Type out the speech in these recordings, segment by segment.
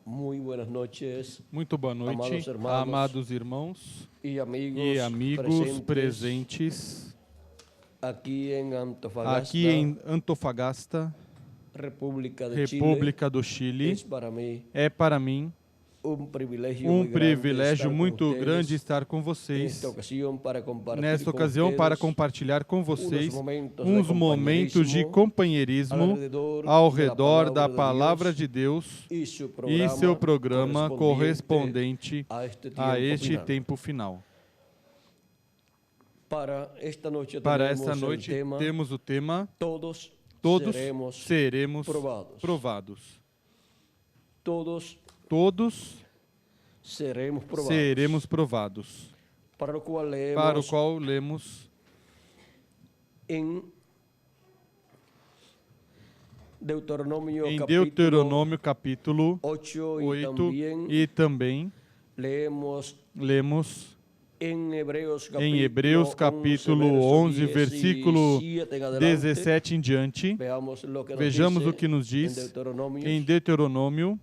Muito boa noite, amados irmãos e amigos presentes aqui em Antofagasta, República do Chile. É para mim um privilégio muito grande estar com vocês nesta ocasião para compartilhar com vocês uns momentos de companheirismo ao redor da Palavra de Deus e seu programa correspondente a este tempo final. Para esta noite temos o tema Todos seremos provados. Todos seremos provados. Para o qual lemos em Deuteronômio capítulo 8 e também lemos em Hebreus capítulo 11, versículo 17 em diante. Vejamos o que nos diz em Deuteronômio.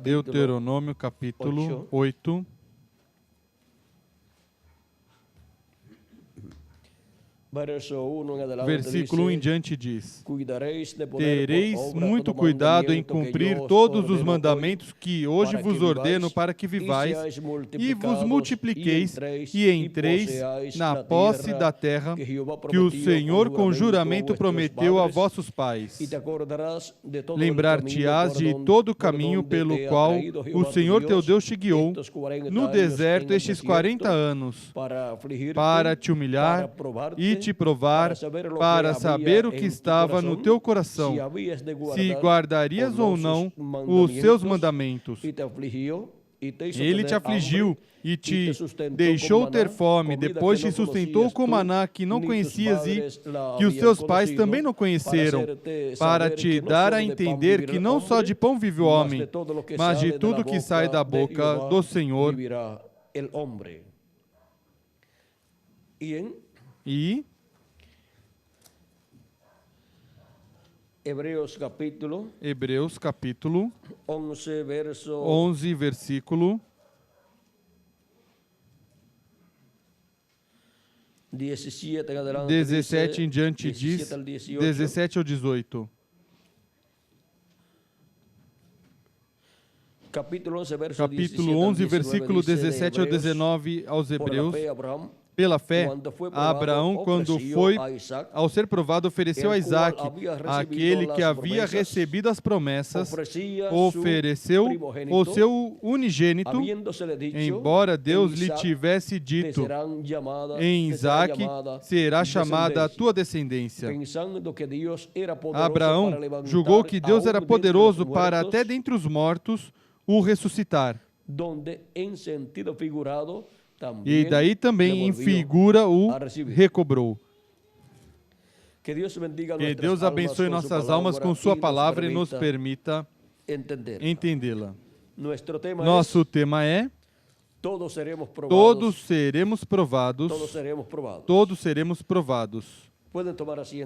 Deuteronômio capítulo 8. Versículo 1 em diante diz: Tereis muito cuidado em cumprir todos os mandamentos que hoje vos ordeno para que vivais e vos multipliqueis e entreis na posse da terra que o Senhor com juramento prometeu a vossos pais. Lembrar-te-ás de todo o caminho pelo qual o Senhor teu Deus te guiou no deserto estes 40 anos, para te humilhar e te provar, para saber o que estava no teu coração, se guardarias ou não os seus mandamentos. Ele te afligiu e te deixou ter fome, depois te sustentou com maná que não conhecias e que os teus pais também não conheceram, para te dar a entender que não só de pão vive o homem, mas de tudo que sai da boca do Senhor. E Hebreus capítulo 11, versículo 17 em diante diz, 17 ao 18. Capítulo 11, versículo 17 ao 19 aos Hebreus. Pela fé, Abraão, quando foi ao ser provado, ofereceu a Isaque, aquele que havia recebido as promessas, ofereceu o seu unigênito, embora Deus lhe tivesse dito: em Isaque será chamada a tua descendência. Abraão julgou que Deus era poderoso para até dentre os mortos o ressuscitar. E daí também em figura o recobrou. Que Deus abençoe nossas almas com sua palavra e nos permita entendê-la. Nosso tema é: todos seremos provados. Todos seremos provados.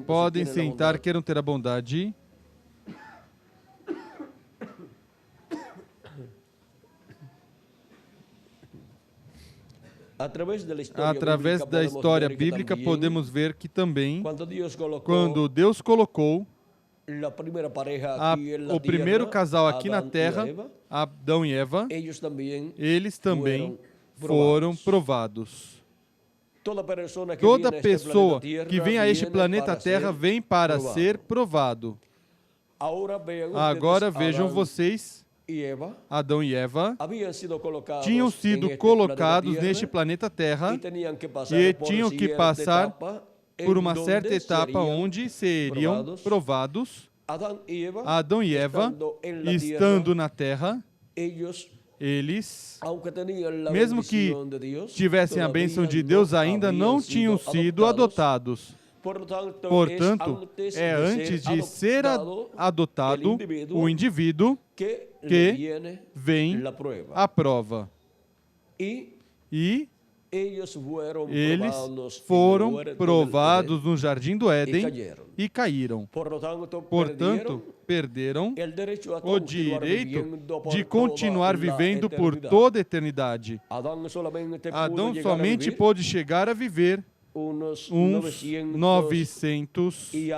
Podem sentar, queiram ter a bondade. Através da história bíblica, podemos ver que também, quando Deus colocou o primeiro casal aqui na terra, Adão e Eva, eles também foram provados. Toda pessoa que vem a este planeta Terra vem para ser provado. Agora vejam vocês, Adão e Eva tinham sido colocados neste planeta Terra e tinham que passar por uma certa etapa onde seriam provados. Adão e Eva, estando na Terra, eles, mesmo que tivessem a bênção de Deus, ainda não tinham sido adotados. Portanto, é antes de ser adotado o indivíduo que vem a prova. E eles foram provados no Jardim do Éden e caíram. Portanto, perderam o direito de continuar vivendo por toda a eternidade. Adão somente pôde chegar a viver uns 900 e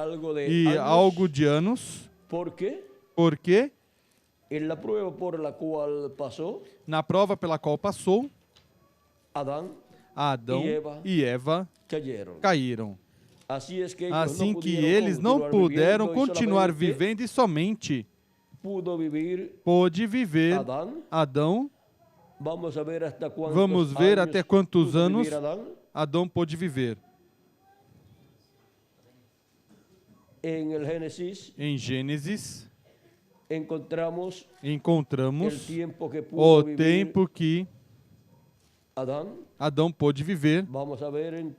algo de anos. Por quê? Na prova pela qual passou, Adão e Eva caíram. Assim que eles não puderam continuar vivendo e somente pôde viver Adão. Vamos ver até quantos anos Adão pôde viver. Em Gênesis, encontramos o tempo que Adão pôde viver.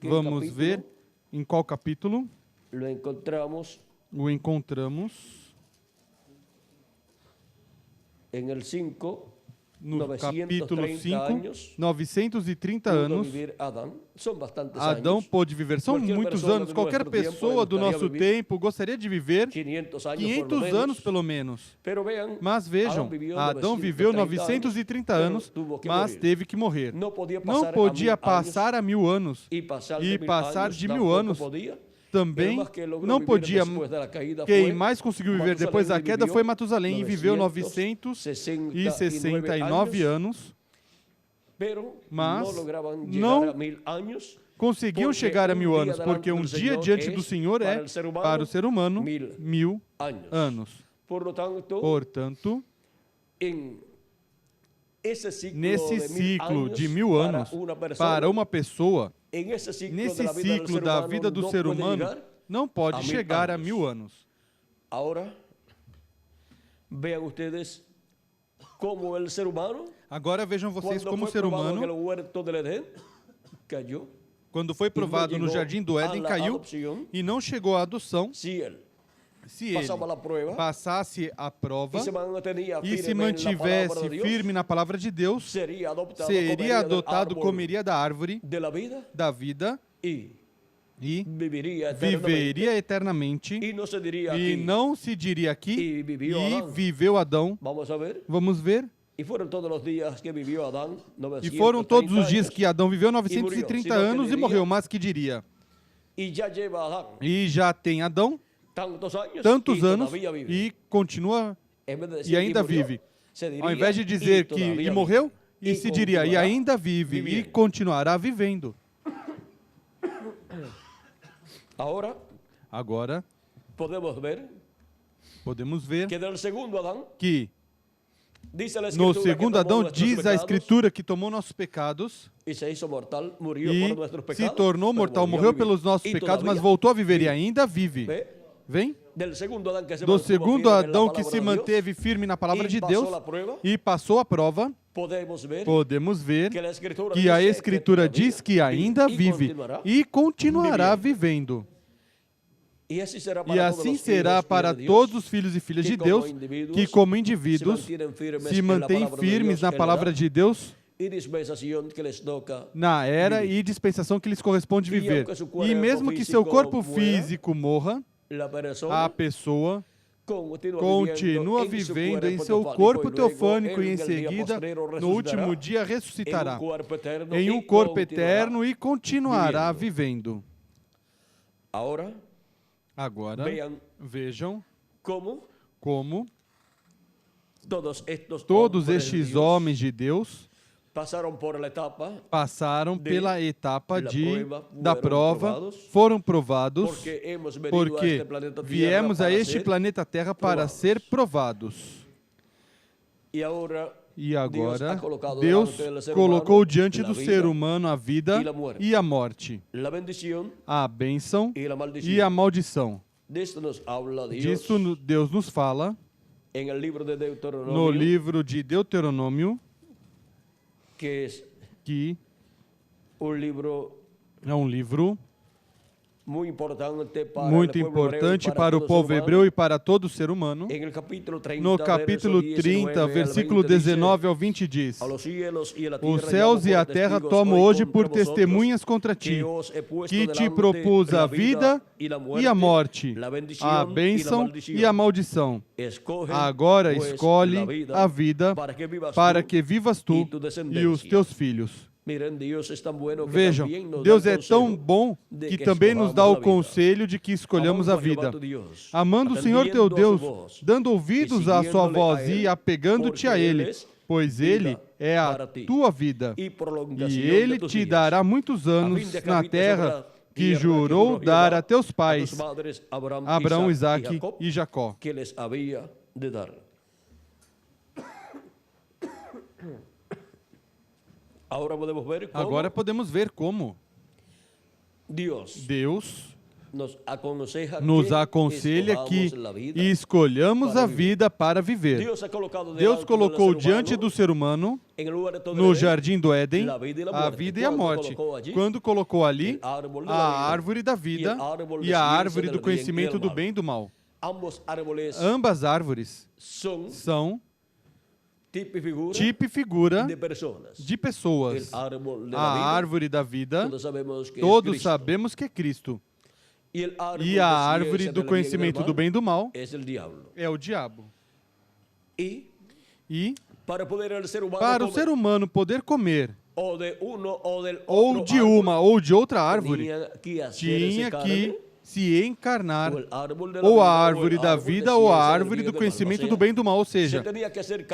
Vamos ver em qual capítulo o encontramos. No capítulo 5, 930 anos, Adão pôde viver. São muitos anos. Qualquer pessoa do nosso tempo gostaria de viver 500 anos pelo menos. Mas vejam, Adão viveu 930 anos, mas teve que morrer. Não podia passar a 1000 anos. E passar de 1000 anos também não podia. Quem mais conseguiu viver depois da queda foi Matusalém e viveu 969 anos, mas não conseguiam chegar a 1000 anos, porque um dia diante do Senhor é, para o ser humano, 1000 anos. Portanto, nesse ciclo de 1000 anos, para uma pessoa, nesse ciclo da vida do ser humano, não pode chegar a 1000 anos. Agora vejam vocês como o ser humano, quando foi provado no Jardim do Éden, caiu e não chegou à adoção. Se ele passasse a prova e se mantivesse firme na palavra de Deus, seria adotado, comeria da árvore da vida e viveria eternamente. E não se diria aqui, e viveu Adão. Vamos ver. E foram todos os dias que Adão viveu 930 anos e morreu, mas que diria? E já tem Adão tantos anos e continua e ainda vive. Ao invés de dizer que e morreu, e se diria e ainda vive e continuará vivendo. Agora podemos ver que no segundo Adão diz a Escritura que tomou nossos pecados e se tornou mortal, morreu pelos nossos pecados, mas voltou a viver e ainda vive. Vem? Do segundo Adão que se manteve firme na palavra de Deus e passou a prova, podemos ver que a Escritura diz que ainda vive e continuará vivendo. E assim será para todos os filhos e filhas de Deus que, como indivíduos, se mantêm firmes na palavra de Deus na era e dispensação que lhes corresponde viver. E mesmo que seu corpo físico morra, a pessoa continua vivendo em seu corpo teofânico e em seguida, no último dia, ressuscitará em um corpo eterno e continuará vivendo. Agora, vejam como todos estes homens de Deus passaram pela etapa da prova, foram provados, porque viemos a este planeta Terra para ser provados. E agora, Deus colocou diante do ser humano a vida e a morte, a bênção e a maldição. Disso Deus nos fala no livro de Deuteronômio, que é um livro muito importante para o povo hebreu e para todo ser humano. No capítulo 30, versículo 19 ao 20 diz: Os céus e a terra tomo hoje por testemunhas contra ti, que te propus a vida e a morte, a bênção e a maldição. Agora escolhe a vida para que vivas tu e os teus filhos. Vejam, Deus é tão bom que também nos dá o conselho de que escolhamos a vida. Amando o Senhor teu Deus, dando ouvidos à sua voz e apegando-te a Ele, pois Ele é a tua vida. E Ele te dará muitos anos na terra que jurou dar a teus pais, Abraão, Isaque e Jacó. Agora podemos ver como Deus nos aconselha que escolhamos a vida para viver. Deus colocou diante do ser humano, no jardim do Éden, a vida e a morte. Quando colocou ali a árvore da vida e a árvore do conhecimento do bem e do mal. Ambas árvores são tipo e figura de pessoas. A árvore da vida, todos sabemos que é Cristo. E a árvore do conhecimento do bem e do mal é o diabo. E para o ser humano poder comer ou de uma ou de outra árvore, tinha que se encarnar, ou a árvore da vida ou a árvore do conhecimento do bem e do mal, ou seja,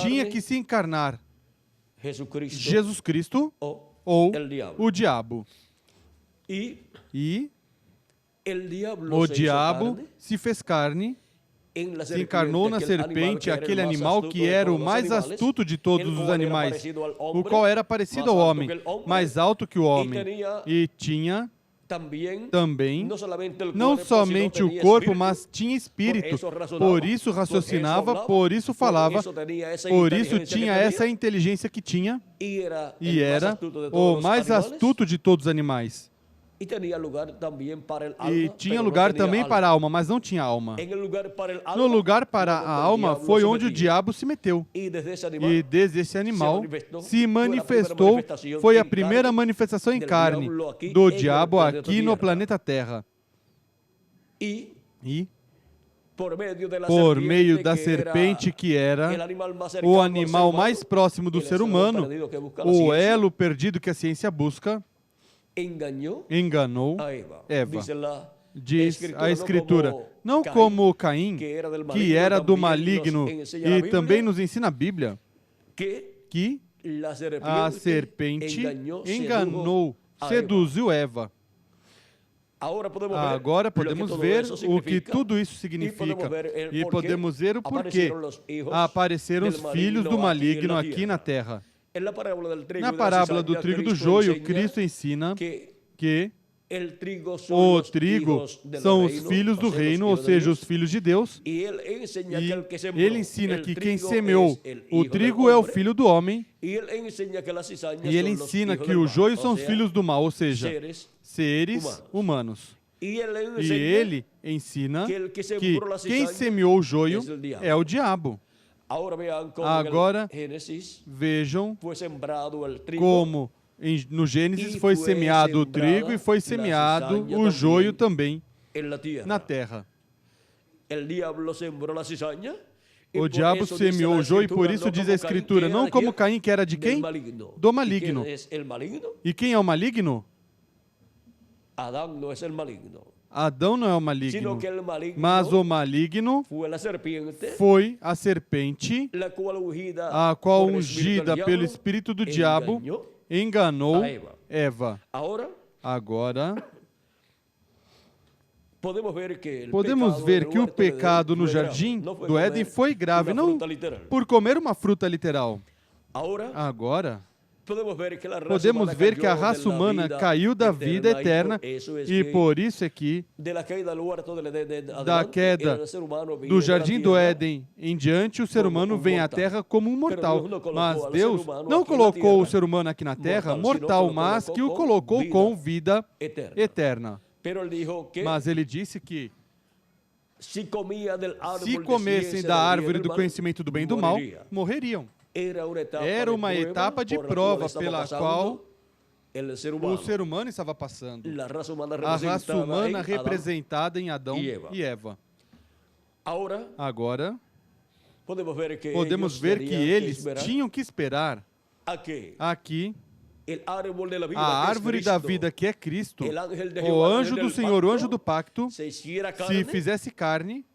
tinha que se encarnar Jesus Cristo ou o diabo. E o diabo se fez carne, se encarnou na serpente, aquele animal que era o mais astuto de todos os animais, o qual era parecido ao homem, mais alto que o homem, e tinha também, não somente o corpo, mas tinha espírito. Por isso raciocinava, por isso falava, por isso tinha essa inteligência que tinha, e era o mais astuto de todos os animais. E tinha lugar também para a alma, mas não tinha alma. No lugar para a alma foi onde o diabo se meteu. E desde esse animal se manifestou, foi a primeira manifestação em carne do diabo aqui no planeta Terra. E por meio da serpente, que era o animal mais próximo do ser humano, o elo perdido que a ciência busca, enganou Eva. Diz a Escritura, não como Caim, que era do maligno, e também nos ensina a Bíblia, que a serpente enganou, seduziu Eva. Agora podemos ver o que tudo isso significa e podemos ver o porquê apareceram os filhos do maligno aqui na terra. Na parábola do trigo e do joio, Cristo ensina que o trigo são os filhos do reino, ou seja, os filhos de Deus. E ele ensina que quem semeou o trigo é o filho do homem. E ele ensina que o joio são os filhos do mal, ou seja, seres humanos. E ele ensina que quem semeou o joio é o diabo. Agora, vejam como no Gênesis foi semeado o trigo e foi semeado o joio também na terra. O diabo semeou o joio e por isso diz a Escritura, não como Caim, que era de quem? Do maligno. E quem é o maligno? Adão não é o maligno, mas o maligno foi a serpente, a qual, ungida pelo espírito do diabo, enganou Eva. Agora, podemos ver que o pecado no jardim do Éden foi grave, não por comer uma fruta literal. Agora, podemos ver que a raça humana caiu da vida eterna e por isso é que da queda do jardim do Éden em diante o ser humano vem à terra como um mortal. Mas Deus não colocou o ser humano aqui na terra mortal, mas que o colocou com vida eterna. Mas ele disse que se comessem da árvore do conhecimento do bem e do mal, morreriam. Era uma etapa de prova pela qual o ser humano estava passando. A raça humana representada em Adão e Eva. Agora, podemos ver que eles tinham que esperar aqui a árvore da vida, que é Cristo, o anjo do Senhor, o anjo do pacto, se fizesse carne,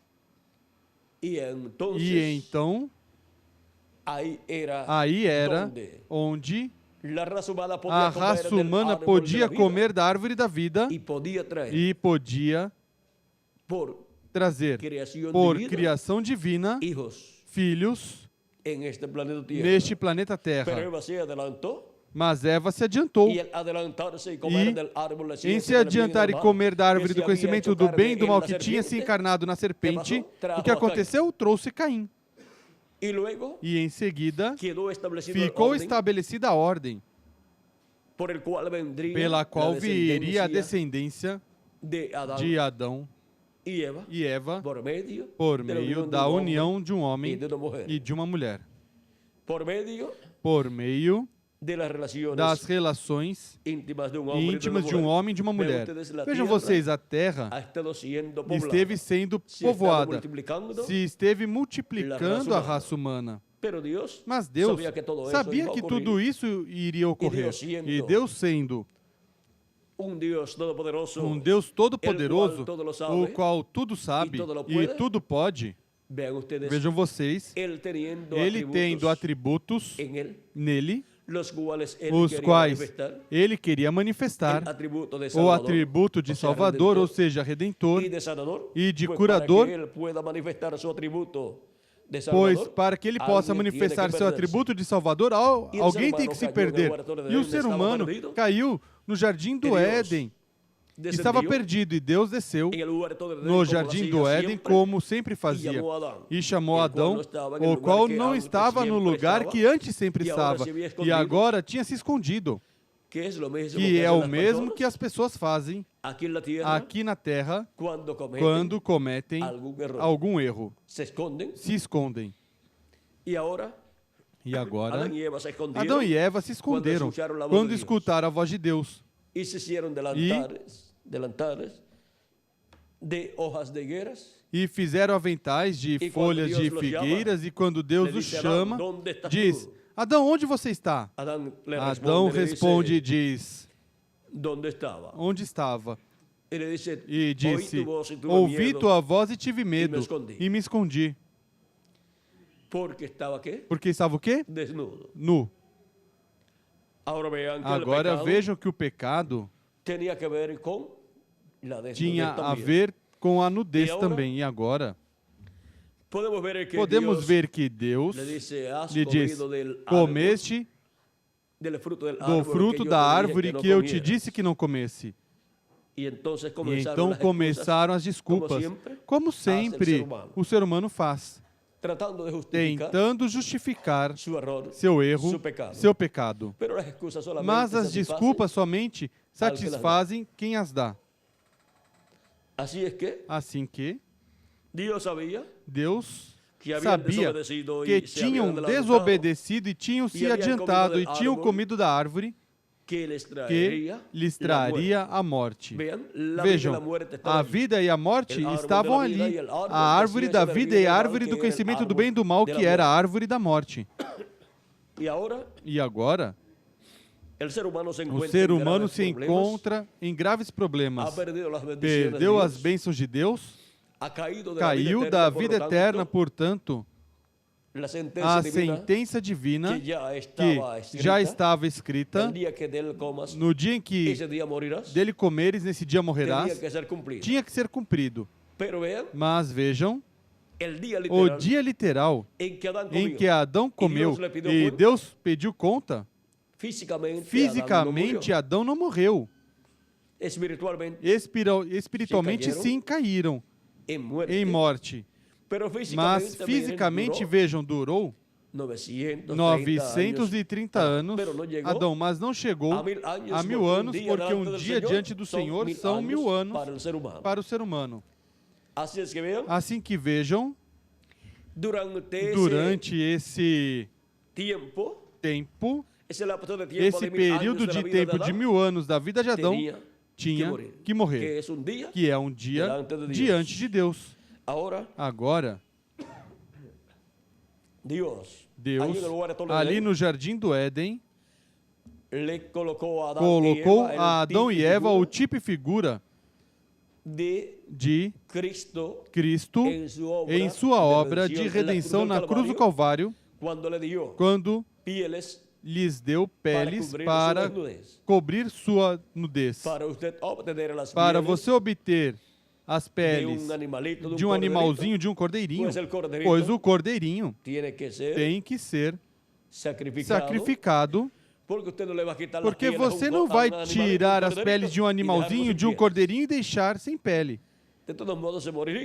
e então aí era onde a raça humana podia comer da árvore da vida e podia trazer, por criação divina, filhos neste planeta Terra. Mas Eva se adiantou. E em se adiantar e comer da árvore do conhecimento do bem e do mal que tinha se encarnado na serpente, o que aconteceu? Trouxe Caim. E em seguida, ficou estabelecida a ordem pela qual viria a descendência de Adão e Eva por meio da união de um homem e de uma mulher. Por meio das relações íntimas de um homem e de uma mulher. Vejam vocês, a terra esteve sendo povoada, se esteve multiplicando a raça humana. Mas Deus sabia que tudo isso iria ocorrer. E Deus sendo um Deus todo-poderoso, o qual tudo sabe e tudo pode. Vejam vocês, ele tendo atributos nele, os quais ele queria manifestar, o atributo de Salvador, ou seja, Redentor, e de Curador, pois para que ele possa manifestar seu atributo de Salvador, alguém tem que se perder. E o ser humano caiu no jardim do Éden, estava perdido, e Deus desceu no jardim do Éden, como sempre fazia, e chamou Adão, o qual não estava no lugar que antes sempre estava, e agora tinha se escondido, que é o mesmo que as pessoas fazem aqui na terra quando cometem algum erro. Se escondem. E agora, Adão e Eva se esconderam quando escutaram a voz de Deus. E se hicieron delantares de hojas de higueras. E fizeram aventais de folhas de figueiras, e quando Deus os chama, diz: Adão, onde você está? Adão responde e diz: onde estava? E disse: ouvi tua voz e tive medo, e me escondi. Porque estava o quê? Nu. Agora vejam que o pecado tinha a ver com a nudez também. E agora podemos ver que Deus lhe diz: comeste do fruto da árvore que eu te disse que não comesse. E então começaram as desculpas, como sempre o ser humano faz, tentando justificar seu erro, seu pecado. Mas as desculpas somente satisfazem quem as dá. Assim que Deus sabia que tinham desobedecido e tinham se adiantado e tinham comido da árvore que lhes traria a morte. Vejam, a vida e a morte estavam ali. A árvore da vida e a árvore do conhecimento do bem e do mal, que era a árvore da morte. E agora, o ser humano se encontra em graves problemas. Perdeu as bênçãos de Deus, caiu da vida eterna, portanto, a sentença divina que já estava escrita, no dia em que dele comeres, nesse dia morrerás, tinha que ser cumprido. Mas vejam, o dia literal em que Adão comeu e Deus pediu conta, fisicamente Adão não morreu. Espiritualmente sim, caíram em morte. Mas fisicamente, vejam, durou 930 anos, Adão, mas não chegou a 1000 anos, porque um dia diante do Senhor são 1000 anos para o ser humano. Assim que vejam, durante esse tempo, esse período de tempo de 1000 anos da vida de Adão, tinha que morrer, que é um dia diante de Deus. Agora, Deus, ali no Jardim do Éden, colocou a Adão e Eva o tipo e figura de Cristo em sua obra de redenção na cruz do Calvário, quando lhes deu peles para cobrir sua nudez. Para você obter as peles de um animalzinho, de um cordeirinho, pois o cordeirinho tem que ser sacrificado, porque você não vai tirar as peles de um animalzinho, de um cordeirinho e deixar sem pele.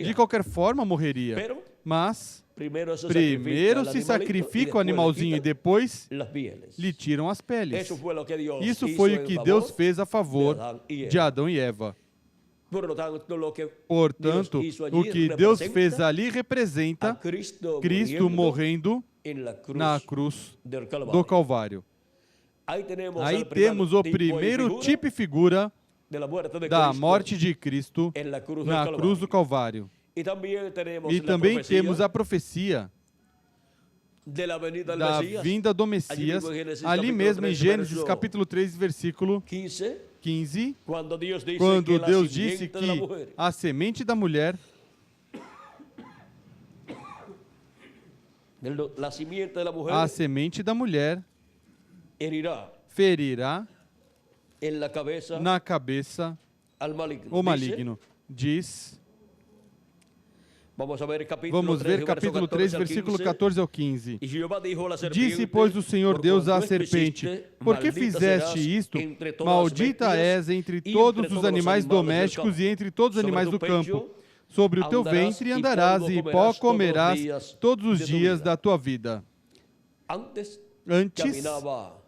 De qualquer forma morreria, mas primeiro se sacrifica o animalzinho e depois lhe tiram as peles. Isso foi o que Deus fez a favor de Adão e Eva. Portanto, o que Deus fez ali representa Cristo morrendo na cruz do Calvário. Aí temos o primeiro tipo e figura da morte de Cristo na cruz do Calvário. E também temos a profecia da vinda do Messias, ali mesmo em Gênesis capítulo 3, versículo 15, quando Deus disse que a semente da mulher ferirá na cabeça o maligno. Diz, vamos ver capítulo 3, versículo 14 ao 15. Disse, pois, o Senhor Deus à serpente: por que fizeste isto? Maldita és entre todos os animais domésticos e entre todos os animais do campo. Sobre o teu ventre andarás e pó comerás todos os dias da tua vida. Antes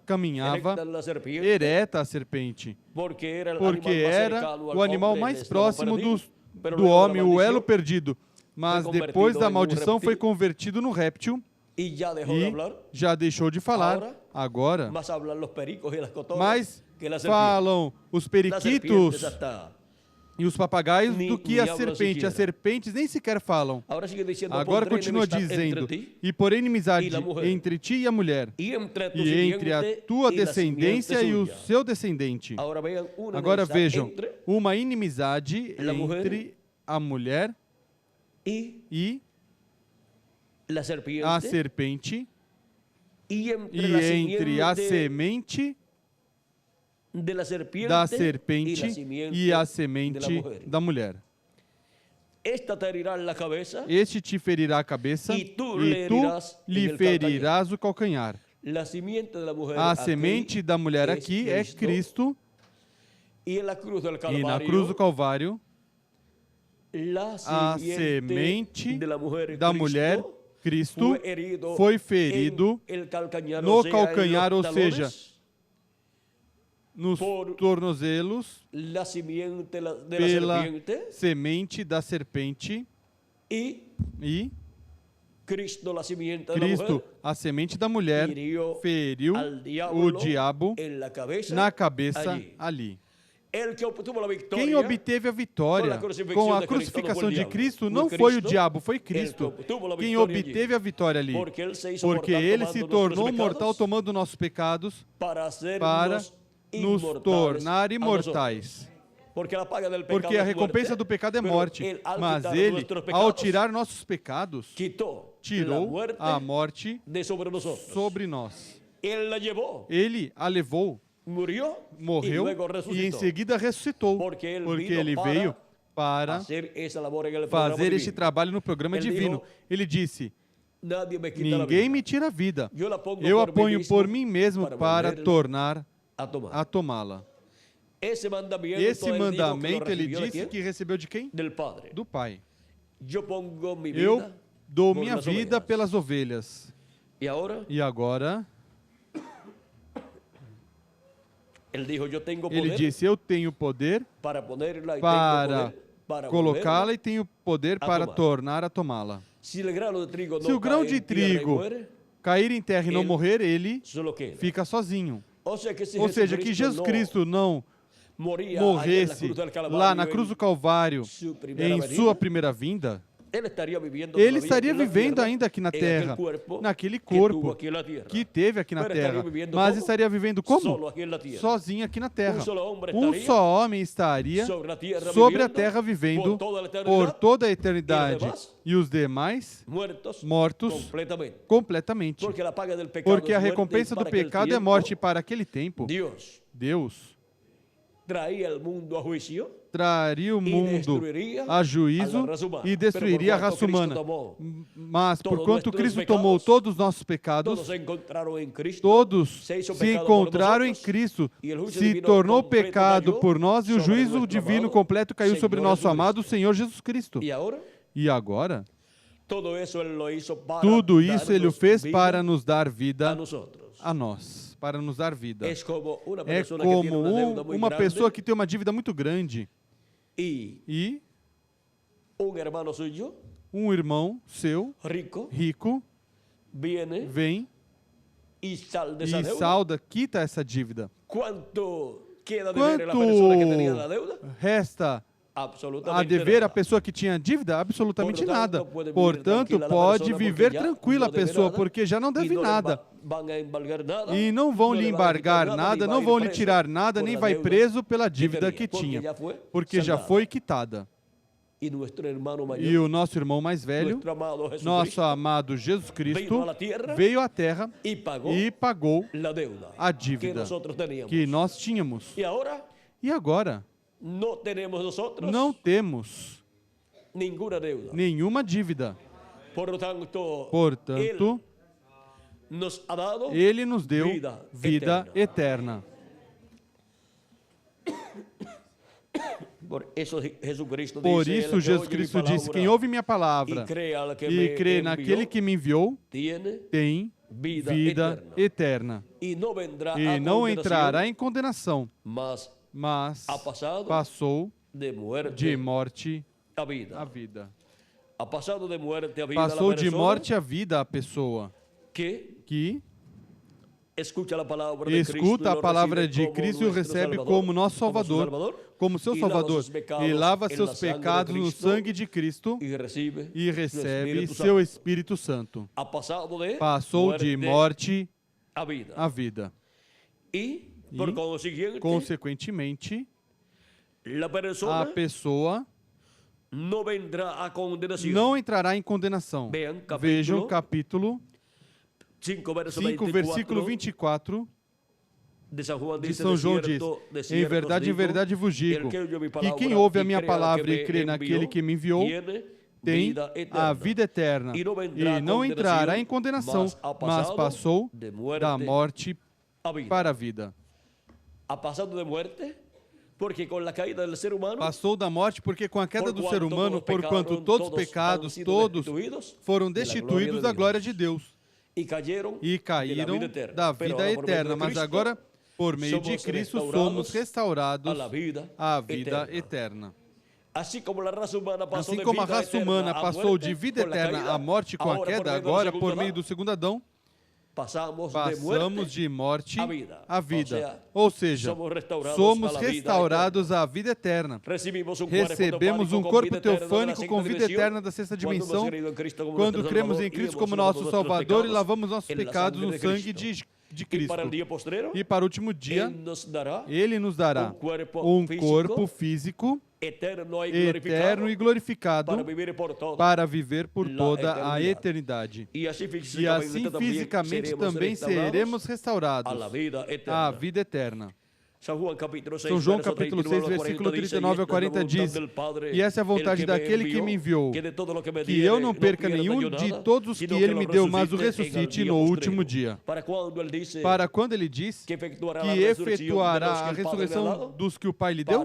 caminhava ereta a serpente, porque era o animal mais próximo do homem, o elo perdido. Mas depois da maldição foi convertido no réptil e já deixou de falar. Agora, mas falam os periquitos e os papagaios do que a serpente. As serpentes nem sequer falam. Agora continua dizendo: e por inimizade entre ti e a mulher, e entre a tua descendência e o seu descendente. Agora vejam, uma inimizade entre a mulher e a serpente, e entre a semente da serpente e a semente da mulher. Este te ferirá a cabeça e tu lhe ferirás o calcanhar. A semente da mulher aqui é Cristo, e na cruz do Calvário, a semente da mulher, Cristo, foi ferido no calcanhar, ou seja, nos tornozelos, pela semente da serpente, e Cristo, a semente da mulher, feriu o diabo na cabeça ali. Quem obteve a vitória com a crucificação de Cristo não foi o diabo, foi Cristo. Quem obteve a vitória ali, porque ele se tornou mortal tomando nossos pecados para nos tornar imortais. Porque a recompensa do pecado é morte, mas ele, ao tirar nossos pecados, tirou a morte sobre nós. Ele a levou, morreu e em seguida ressuscitou, porque ele veio para fazer este trabalho no programa divino. Ele disse: ninguém me tira a vida, eu a ponho por mim mesmo para tornar a tomá-la. Esse mandamento ele disse que recebeu de quem? Do Pai. Eu dou minha vida pelas ovelhas. E agora, ele disse, eu tenho poder para colocá-la e tenho poder para tornar a tomá-la. Se o grão de trigo cair em terra e não morrer, ele fica sozinho. Ou seja, que Jesus Cristo não morresse lá na cruz do Calvário em sua primeira vinda, ele estaria vivendo ainda aqui na terra, naquele corpo que teve aqui na terra, mas estaria vivendo como? Sozinho aqui na terra. Um só homem estaria sobre a terra vivendo por toda a eternidade e os demais mortos completamente. Porque a recompensa do pecado é morte. Para aquele tempo, Deus traria o mundo a juízo e destruiria a raça humana. Mas, porquanto Cristo tomou todos os nossos pecados, todos se encontraram em Cristo, se tornou pecado por nós e o juízo divino completo caiu sobre nosso amado Senhor Jesus Cristo. E agora, tudo isso Ele o fez para nos dar vida a nós. Para nos dar vida. É como uma pessoa que tem uma dívida muito grande e um irmão seu, rico, vem e salda, quita essa dívida. Quanto resta a dever a pessoa que tinha dívida? Absolutamente nada. Portanto, pode viver tranquila a pessoa, porque já não deve nada. E não vão lhe embargar nada, não vão lhe tirar nada, nem vai preso pela dívida que tinha, porque já foi quitada. E o nosso irmão mais velho, nosso amado Jesus Cristo, veio à terra e pagou a dívida que nós tínhamos. E agora? Não temos nenhuma dívida. Portanto, Ele nos deu vida eterna. Por isso, Jesus Cristo disse, quem ouve minha palavra e crê naquele que me enviou, tem vida eterna. E não entrará em condenação, mas passou de morte à vida. Passou de morte à vida a pessoa que escuta a palavra de Cristo e o recebe como nosso Salvador, como seu Salvador, e lava seus pecados no sangue de Cristo e recebe seu Espírito Santo. Passou de morte à vida. E, consequentemente, a pessoa não entrará em condenação. Vejam capítulo 5, versículo 24 de São João diz, em verdade vos digo, que quem ouve a minha palavra e crê naquele que me enviou, tem a vida eterna, e não entrará em condenação, mas passou da morte para a vida. Passou da morte porque com a queda do ser humano, porquanto todos os pecados, todos foram destituídos da glória de Deus e caíram da vida eterna. Mas agora, por meio de Cristo, somos restaurados à vida eterna. Assim como a raça humana passou de vida eterna à morte com a queda, agora, por meio do segundo Adão, passamos de morte à vida. Ou seja, somos restaurados à vida eterna. Recebemos um corpo teofânico com vida eterna da sexta dimensão quando cremos em Cristo como nosso Salvador e lavamos nossos pecados no sangue de Cristo. E para o último dia, Ele nos dará um corpo físico eterno e glorificado para viver por toda a eternidade. E assim fisicamente também seremos restaurados à vida eterna. São João capítulo 6, versículo 39 a 40 diz, e essa é a vontade daquele que me enviou, que eu não perca nenhum de todos os que ele me deu, mas o ressuscite no último dia. Para quando ele diz que efetuará a ressurreição dos que o Pai lhe deu?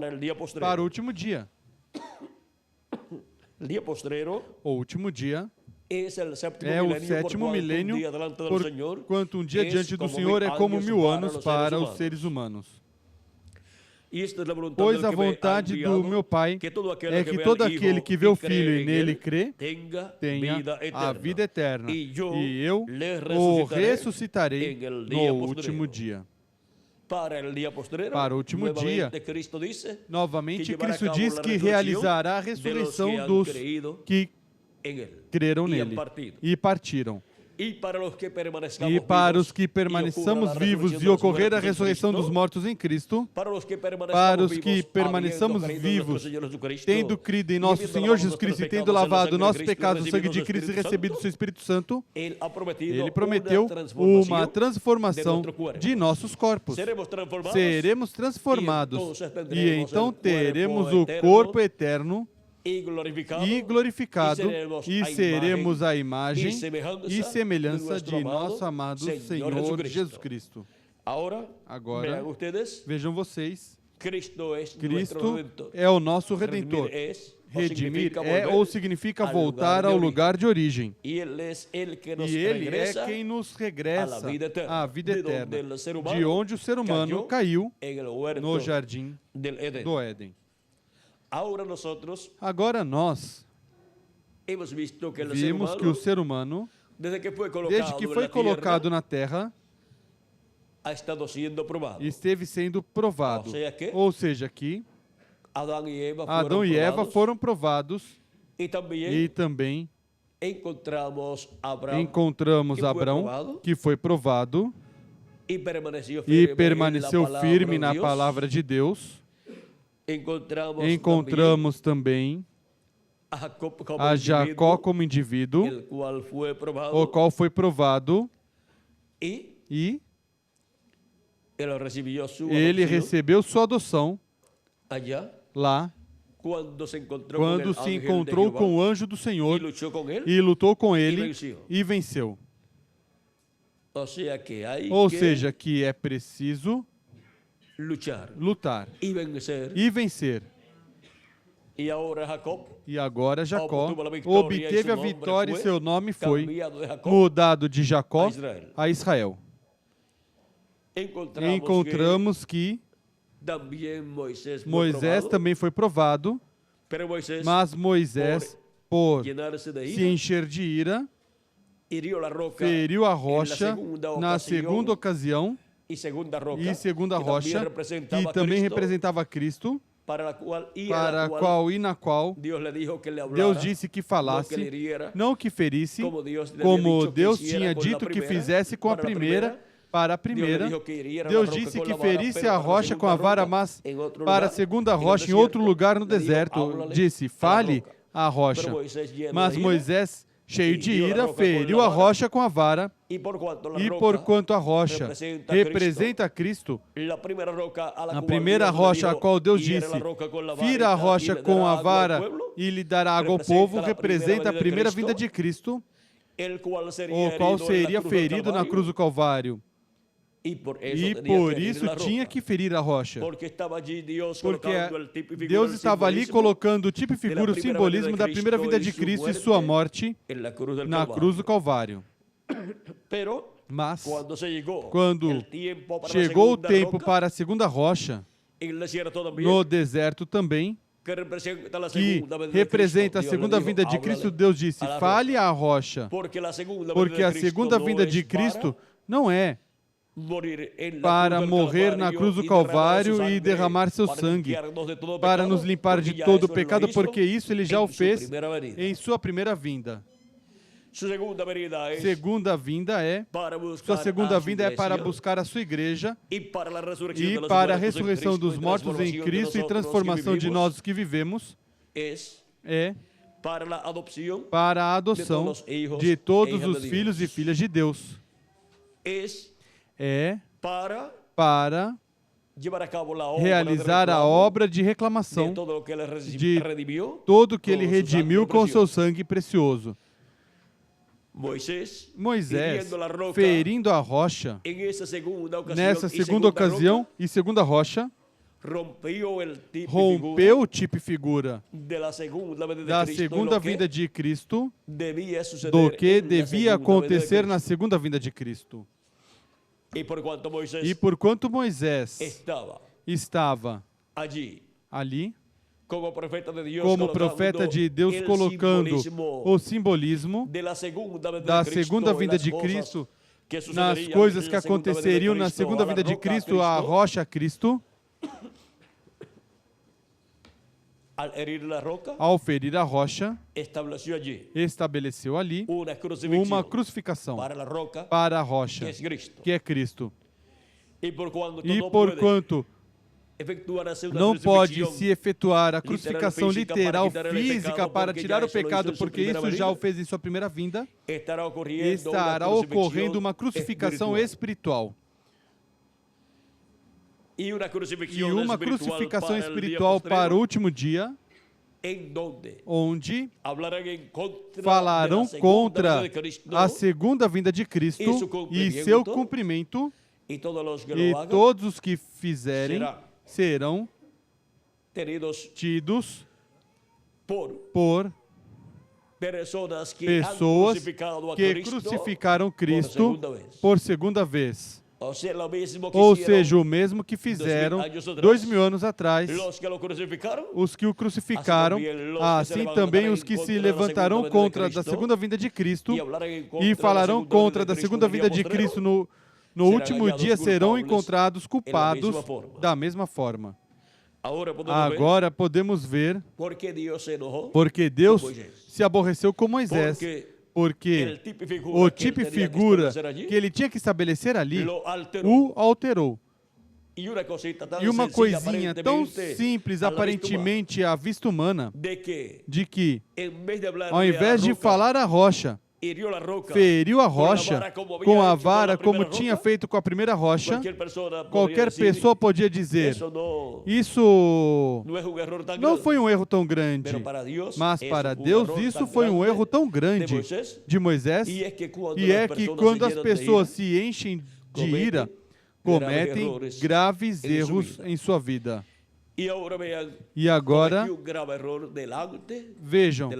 Para o último dia. O último dia É o sétimo milênio, porquanto um dia diante do Senhor é como 1000 anos para os seres humanos. Pois a vontade do meu Pai é que todo aquele que vê o Filho e nele crê, tenha a vida eterna, e eu o ressuscitarei no último dia. Para o último dia, novamente, Cristo diz que realizará a ressurreição dos que creram nele e partiram. E para os que permaneçamos vivos e ocorrer a ressurreição dos mortos em Cristo, para os que permaneçamos vivos, tendo crido em nosso Senhor Jesus Cristo e tendo lavado nossos pecados no sangue de Cristo e recebido o seu Espírito Santo, Ele prometeu uma transformação de nossos corpos. Seremos transformados e então teremos o corpo eterno e glorificado, e seremos a imagem e semelhança de nosso amado Senhor Jesus Cristo. Agora, vejam vocês, Cristo é o nosso Redentor. Redimir é ou significa voltar ao lugar de origem. E Ele é quem nos regressa à vida eterna, de onde o ser humano caiu no jardim do Éden. Agora nós vimos que o ser humano, desde que foi colocado na terra, esteve sendo provado. Ou seja, que Adão e Eva foram provados e também encontramos Abraão, que foi provado e permaneceu firme na palavra de Deus. Encontramos também a Jacó como indivíduo, o qual foi provado e ele recebeu sua adoção lá, quando se encontrou com o anjo do Senhor e lutou com ele e venceu. Ou seja, que é preciso lutar e vencer. E agora Jacó obteve a vitória e seu nome foi mudado de Jacó a Israel. Encontramos que Moisés também foi provado, mas Moisés, por se encher de ira, feriu a rocha na segunda ocasião, e segunda rocha, que também representava Cristo, para a qual e na qual Deus disse que falasse, não que ferisse, como Deus tinha dito que fizesse com a primeira, para a primeira. Deus disse que ferisse a rocha com a vara, mas para a segunda rocha, em outro lugar no deserto, disse, fale a rocha. Mas Moisés, cheio de ira, feriu a rocha com a vara, e porquanto a rocha representa a Cristo, a primeira rocha a qual Deus disse, fira a rocha com a vara e lhe dará água ao povo, representa a primeira vinda de Cristo, o qual seria ferido na cruz do Calvário. E por isso tinha que ferir a rocha. Porque Deus estava ali colocando o tipo e figura, o simbolismo da primeira vinda de Cristo e sua morte na cruz do Calvário. Mas, quando chegou o tempo para a segunda rocha, no deserto também, que representa a segunda vinda de Cristo, Deus disse, fale a rocha, porque a segunda vinda de Cristo não é para morrer na cruz do Calvário e derramar seu sangue, para nos limpar de todo o pecado, porque isso Ele já o fez em sua primeira vinda. Sua segunda vinda é para buscar a sua igreja e para a ressurreição dos mortos em Cristo e transformação de nós que vivemos, é para a adoção de todos os filhos e filhas de Deus. É para realizar a obra de reclamação de todo o que Ele redimiu com seu sangue precioso. Moisés, ferindo a rocha, nessa segunda ocasião e segunda rocha, rompeu o tipo e figura da segunda vinda de Cristo do que devia acontecer na segunda vinda de Cristo. E porquanto Moisés estava ali, como profeta de Deus, colocando o simbolismo da segunda vinda de Cristo nas coisas que aconteceriam na segunda vinda de Cristo, a rocha Cristo, ao ferir a rocha, estabeleceu ali uma crucificação para a rocha, que é Cristo. E porquanto não pode se efetuar a crucificação literal física para tirar o pecado, porque isso já o fez em sua primeira vinda, estará ocorrendo uma crucificação espiritual. E uma crucificação espiritual para o último dia, onde falaram contra a segunda vinda de Cristo e seu cumprimento, e todos os que fizerem serão tidos por pessoas que crucificaram Cristo por segunda vez. Ou seja, o mesmo que fizeram 2000 anos atrás, os que o crucificaram, assim também os que se levantarão contra da segunda vinda de Cristo e falarão contra da segunda vinda de Cristo no último dia serão encontrados culpados da mesma forma. Agora podemos ver porque Deus se aborreceu com Moisés, porque o tipo e figura que ele tinha que estabelecer ali o alterou. E uma coisinha tão simples, aparentemente à vista humana, de que, ao invés de falar a rocha, feriu a rocha com a vara, como tinha feito com a primeira rocha, qualquer pessoa podia dizer, isso não foi um erro tão grande, mas para Deus isso foi um erro tão grande de Moisés, e é que quando as pessoas se enchem de ira, cometem graves erros em sua vida. E agora, vejam,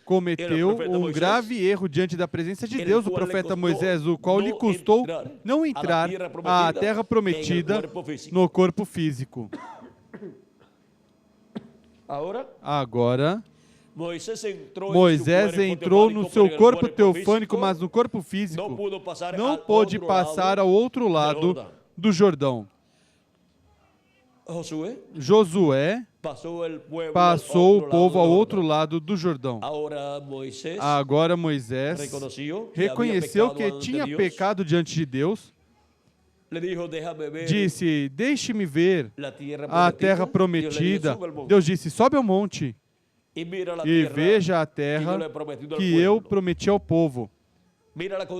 cometeu um grave erro diante da presença de Deus, o profeta Moisés, o qual lhe custou não entrar à terra prometida no corpo físico. Agora, Moisés entrou no seu corpo teofânico, mas no corpo físico não pôde passar ao outro lado do Jordão. Josué passou o povo ao outro lado do Jordão. Agora Moisés reconheceu que tinha pecado diante de Deus. Disse, deixe-me ver a terra prometida. Deus disse, sobe ao monte e veja a terra que eu prometi ao povo.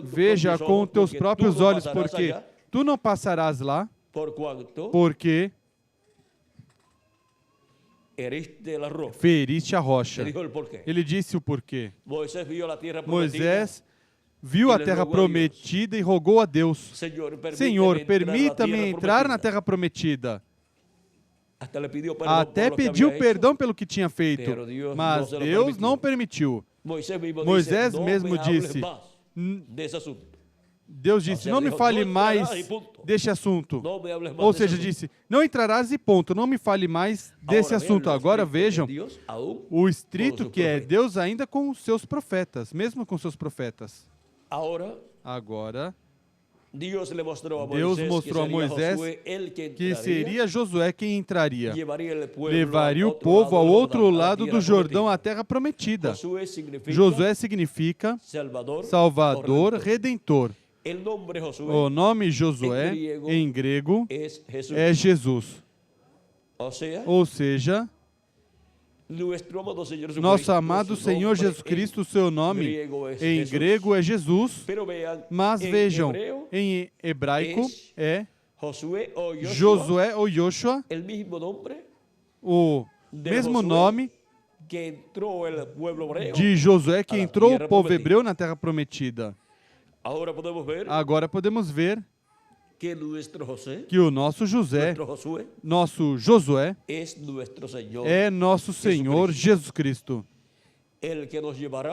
Veja com teus próprios olhos, porque tu não passarás lá, porque feriste a rocha. Ele disse o porquê. Moisés viu a terra prometida e rogou a Deus, Senhor, permita-me entrar na terra prometida. Até pediu perdão pelo que tinha feito, mas Deus não permitiu. Moisés mesmo disse, Deus disse, não me fale mais deste assunto. Ou seja, disse, não entrarás e ponto, não me fale mais desse assunto. Agora vejam o estrito que é Deus ainda com os seus profetas, mesmo com seus profetas. Agora, Deus mostrou a Moisés que seria Josué quem entraria. Levaria o povo ao outro lado do Jordão, à terra prometida. Josué significa Salvador, Redentor. O nome Josué, em grego, é Jesus. Ou seja, nosso amado Senhor Jesus Cristo, seu nome em grego é Jesus, mas vejam, em hebraico é Josué ou Yoshua, o mesmo nome de Josué que entrou o povo hebreu na terra prometida. Agora podemos ver que o nosso nosso Josué, é nosso Senhor Jesus Cristo,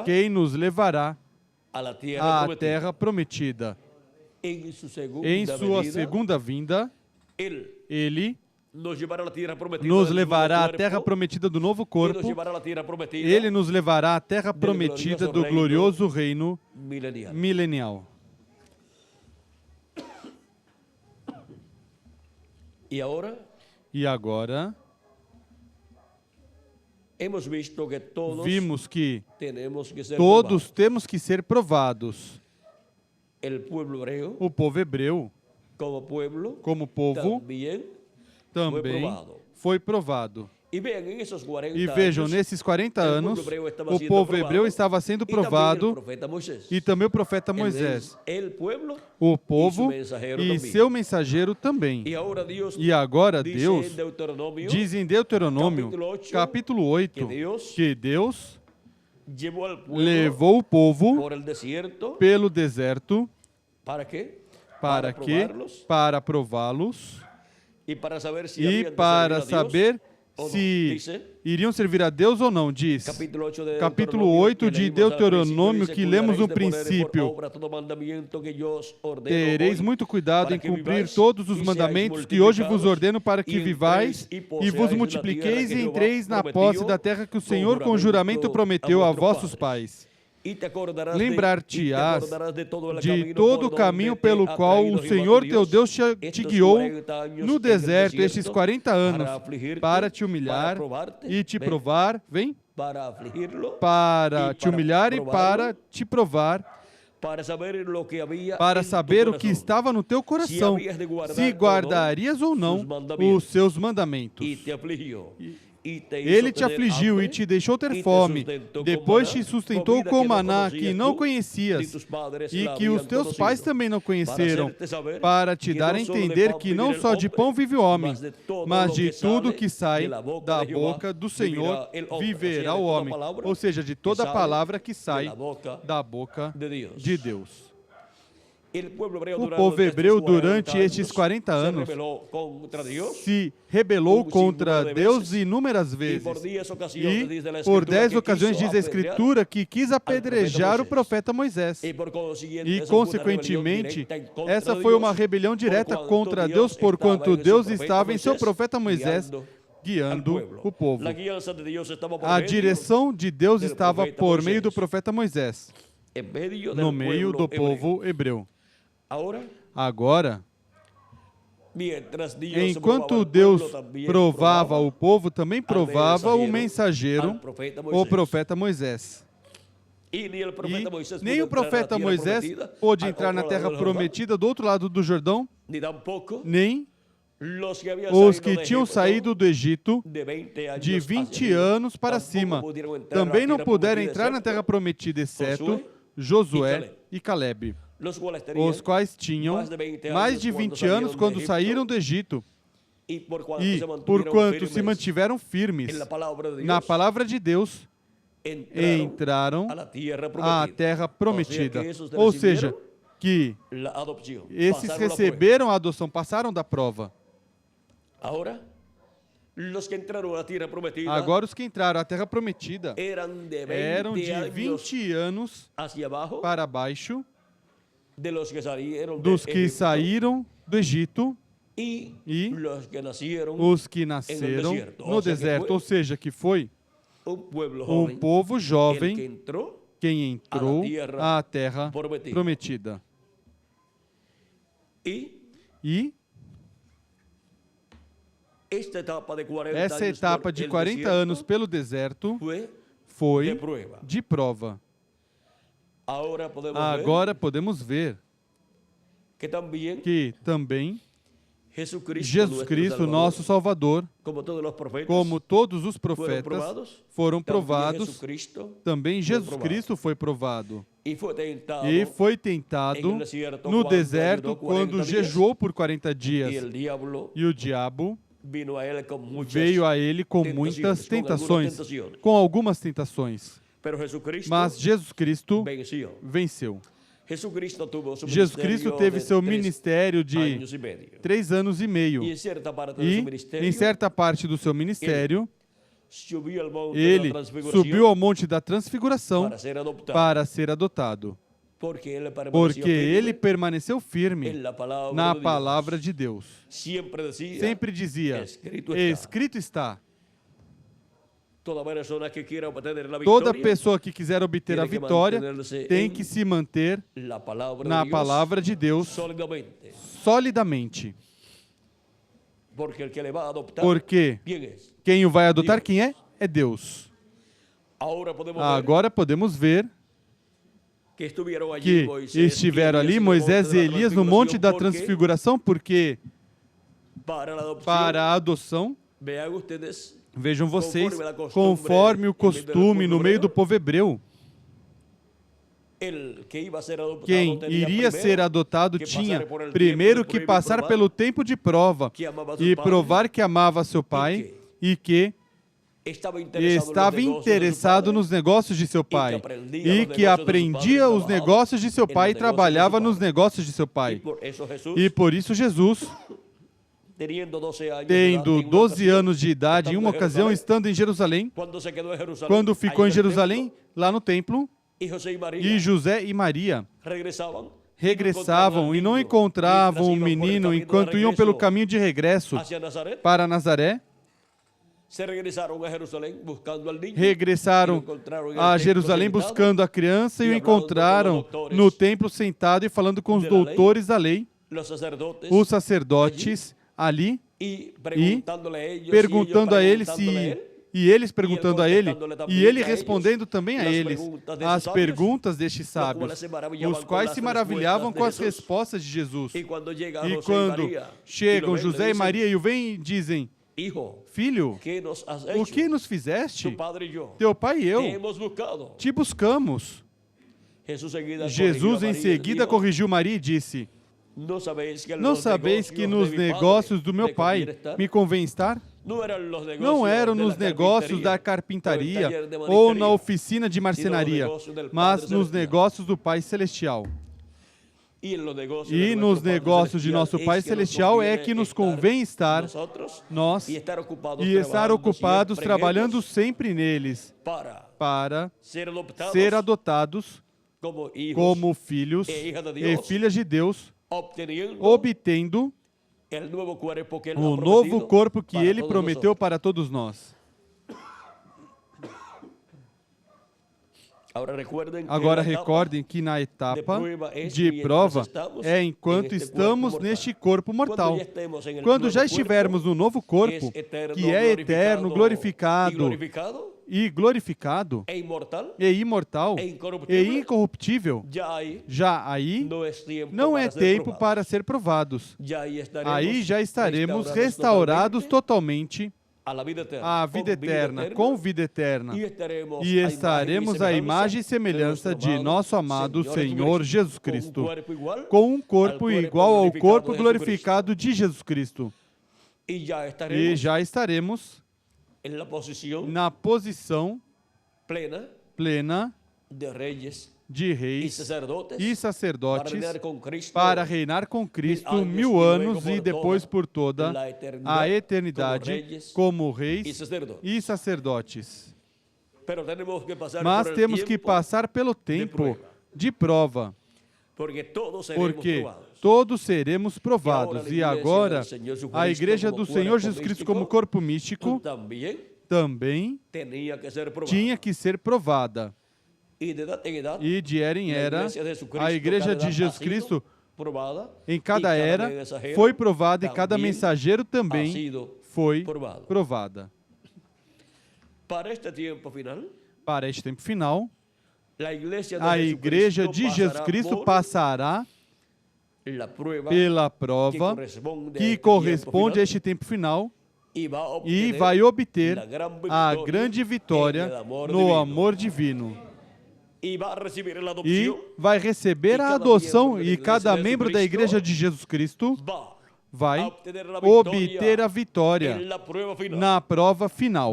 quem nos levará à terra prometida. Em sua segunda vinda, Ele nos levará à terra prometida do novo corpo. Ele nos levará à terra prometida do glorioso reino milenial. E agora, vimos que todos temos que ser provados. O povo hebreu, como povo, também foi provado. E vejam, nesses 40 anos, o povo hebreu estava sendo provado, e também o profeta Moisés. O povo e seu mensageiro também. E agora Deus diz em Deuteronômio, capítulo 8, que Deus levou o povo pelo deserto. Para quê? Para prová-los e para saber se iriam servir a Deus ou não, diz. Capítulo 8 de Deuteronômio, que lemos no princípio. Tereis muito cuidado em cumprir todos os mandamentos que hoje vos ordeno, para que vivais e vos multipliqueis e entreis na posse da terra que o Senhor com juramento prometeu a vossos pais. Lembrar-te-ás de todo o caminho pelo qual o Senhor teu Deus te guiou no deserto estes 40 anos, para te humilhar e te provar, para te humilhar e para te provar, para saber o que estava no teu coração, se guardarias ou não os seus mandamentos. Ele te afligiu e te deixou ter fome, depois te sustentou com maná que não conhecias e que os teus pais também não conheceram, para te dar a entender que não só de pão vive o homem, mas de tudo que sai da boca do Senhor viverá o homem. Ou seja, de toda palavra que sai da boca de Deus. O povo hebreu, durante estes 40 anos, se rebelou contra Deus inúmeras vezes. E, por 10 ocasiões, diz a Escritura que quis apedrejar o profeta Moisés. E, consequentemente, essa foi uma rebelião direta contra Deus, porquanto Deus estava em seu profeta Moisés, guiando o povo. A direção de Deus estava por meio do profeta Moisés, no meio do povo hebreu. Agora, enquanto Deus provava o povo, também provava o mensageiro, o profeta Moisés. E nem o profeta Moisés pôde entrar na terra prometida do outro lado do Jordão, nem os que tinham saído do Egito de 20 anos para cima também não puderam entrar na terra prometida, exceto Josué e Calebe, os quais tinham mais de 20 anos quando saíram do Egito, e porquanto se mantiveram firmes na palavra de Deus, entraram à terra prometida. Ou seja, que esses receberam a adoção, passaram da prova. Agora os que entraram à terra prometida eram de 20 anos para baixo, dos que saíram do Egito e os que nasceram no deserto. Ou seja, que foi um povo jovem quem entrou à terra prometida. E essa etapa de 40 anos pelo deserto foi de prova. Agora podemos ver que também Jesus Cristo, nosso Salvador, como todos os profetas foram provados, também Jesus Cristo foi provado. E foi tentado no deserto quando jejuou por 40 dias. E o diabo veio a ele com muitas tentações, com algumas tentações. Mas Jesus Cristo venceu. Jesus Cristo teve seu ministério de 3 anos e meio. E em certa parte do seu ministério, ele subiu ao Monte da Transfiguração para ser adotado. Porque ele permaneceu firme na palavra de Deus. Sempre dizia, escrito está. Toda pessoa que quiser obter a vitória tem que se manter na palavra de Deus solidamente. Porque quem o vai adotar, quem é? É Deus. Agora podemos ver que estiveram ali Moisés e Elias no Monte da Transfiguração, porque para a adoção, vejam vocês, conforme o costume no meio do povo hebreu, quem iria ser adotado tinha primeiro que passar pelo tempo de prova e provar que amava seu pai e que estava interessado nos negócios de seu pai e que aprendia os negócios de seu pai e trabalhava nos negócios de seu pai. E por isso Jesus, tendo 12 anos de idade, em uma ocasião estando em Jerusalém, quando ficou em Jerusalém, lá no templo, e José e Maria regressavam e não encontravam o menino enquanto iam pelo caminho de regresso para Nazaré. Regressaram a Jerusalém buscando a criança e o encontraram no templo sentado e falando com os doutores da lei, os sacerdotes ali, e perguntando a ele e eles perguntando a ele, e ele respondendo também a eles as perguntas destes sábios, os quais se maravilhavam com as respostas de Jesus. E quando chegam José e Maria e o veem e dizem, filho, o que nos fizeste? Teu pai e eu te buscamos. Jesus em seguida corrigiu Maria e disse, não sabeis que nos negócios do meu pai me convém estar? Não eram nos negócios da carpintaria ou na oficina de marcenaria, mas nos negócios do Pai Celestial. E nos negócios de nosso Pai Celestial é que nos convém estar nós e estar ocupados trabalhando sempre neles para ser adotados como filhos e filhas de Deus, obtendo o novo corpo que Ele prometeu para todos nós. Agora recordem que na etapa de prova é enquanto estamos neste corpo mortal. Quando já estivermos no novo corpo, que é eterno, glorificado, e imortal, e incorruptível, já aí não é tempo para ser provados. Aí já estaremos restaurados totalmente à vida eterna, com vida eterna, e estaremos à imagem e semelhança de nosso amado Senhor Jesus Cristo, com um corpo igual ao corpo glorificado de Jesus Cristo. E já estaremos na posição plena de reis e sacerdotes para reinar com Cristo 1000 anos e depois por toda a eternidade como reis e sacerdotes. Mas temos que passar pelo tempo de prova, porque todos seremos provados. E agora, a Igreja do Senhor Jesus Cristo como corpo místico também tinha que ser provada. E de era em era, a Igreja de Jesus Cristo, em cada era, foi provada e cada mensageiro também foi provada. Para este tempo final, a Igreja de Jesus Cristo passará pela prova que corresponde a este tempo final e vai obter a grande vitória no amor divino. E vai receber a adoção, e cada membro da Igreja de Jesus Cristo vai obter a vitória na prova final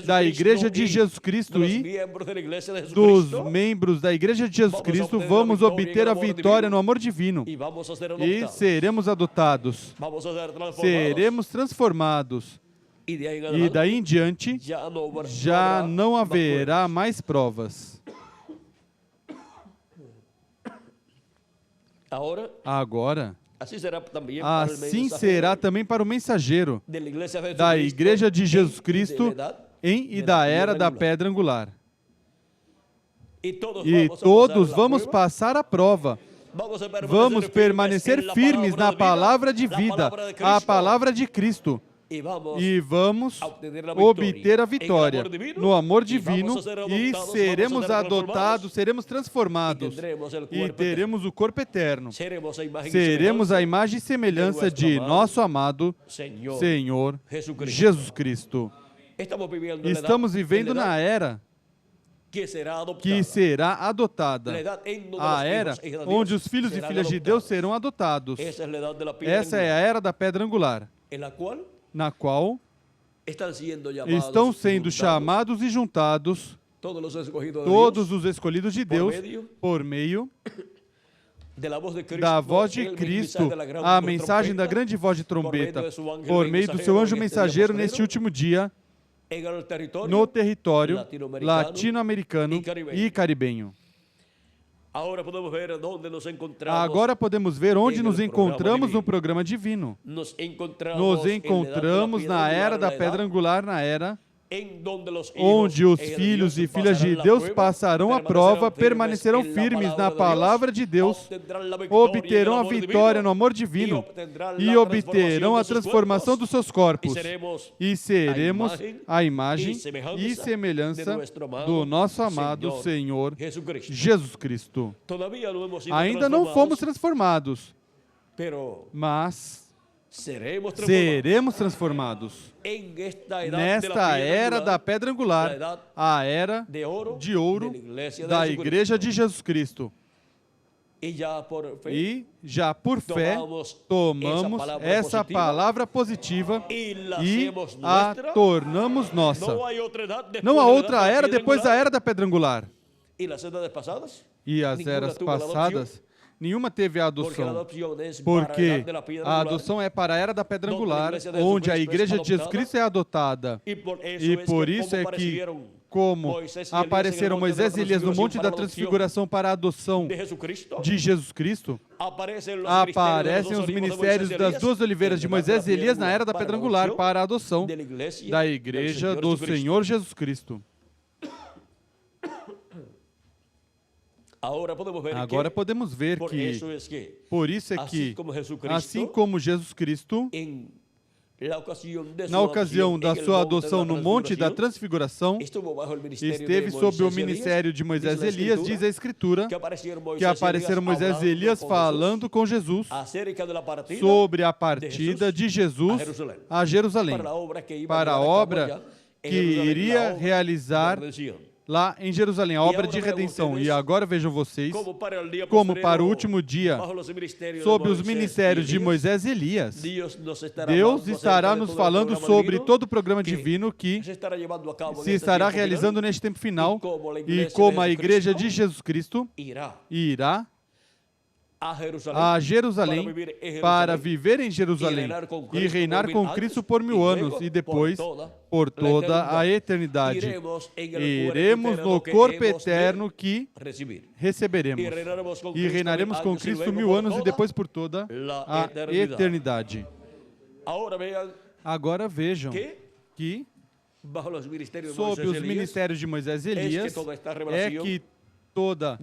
da Igreja de Jesus Cristo e dos membros da Igreja de Jesus Cristo. Vamos obter a vitória no amor divino e seremos adotados, seremos transformados. E daí em diante já não haverá mais provas. Agora, assim será também para o mensageiro da Igreja de Jesus Cristo em e da era da pedra angular. E todos vamos passar a prova. Vamos permanecer firmes na palavra de vida, a palavra de Cristo. E vamos obter a vitória no amor divino e seremos adotados, seremos transformados e teremos o corpo eterno. Seremos a imagem e semelhança de nosso amado Senhor Jesus Cristo. Estamos vivendo na era que será adotada, a era onde os filhos e filhas de Deus serão adotados. Essa é a era da pedra angular, na qual estão sendo chamados e juntados todos os escolhidos de Deus por meio da voz de Cristo, a mensagem da grande voz de trombeta, por meio do seu anjo mensageiro neste último dia, no território latino-americano e caribenho. Agora podemos ver onde nos encontramos no programa divino. Nos encontramos na era da pedra angular, na era onde os filhos e filhas de Deus passarão a prova, permanecerão firmes na palavra de Deus, obterão a vitória no amor divino e obterão a transformação dos seus corpos. E seremos a imagem e semelhança do nosso amado Senhor Jesus Cristo. Ainda não fomos transformados, mas seremos transformados nesta era da pedra angular, a era de ouro da Igreja de Jesus Cristo. E já por fé tomamos essa palavra positiva e a tornamos nossa. Não há outra era depois da era da pedra angular. E as eras passadas, nenhuma teve a adoção, porque a adoção é para a era da pedra angular, onde a Igreja de Jesus Cristo é adotada. E por isso é que, como apareceram Moisés e Elias no Monte da Transfiguração para a adoção de Jesus Cristo, aparecem os ministérios das duas oliveiras de Moisés e Elias na era da pedra angular para a adoção da Igreja do Senhor Jesus Cristo. Agora podemos ver que, por isso é que, assim como Jesus Cristo, na ocasião da sua adoção no Monte da Transfiguração, esteve sob o ministério de Moisés e Elias, diz a Escritura, que apareceram Moisés e Elias falando com Jesus sobre a partida de Jesus a Jerusalém, para a obra que iria realizar lá em Jerusalém, a obra de redenção. E agora vejam vocês, como para o último dia, sob os ministérios de Moisés e Elias, Deus estará nos falando sobre todo o programa divino que se estará realizando neste tempo final e como a Igreja de Jesus Cristo irá a Jerusalém para viver em Jerusalém e reinar com Cristo por 1000 anos e depois por toda a eternidade. Iremos no corpo eterno que receberemos e reinaremos com Cristo 1000 anos e depois por toda a eternidade. Agora vejam que sob os ministérios de Moisés e Elias é que toda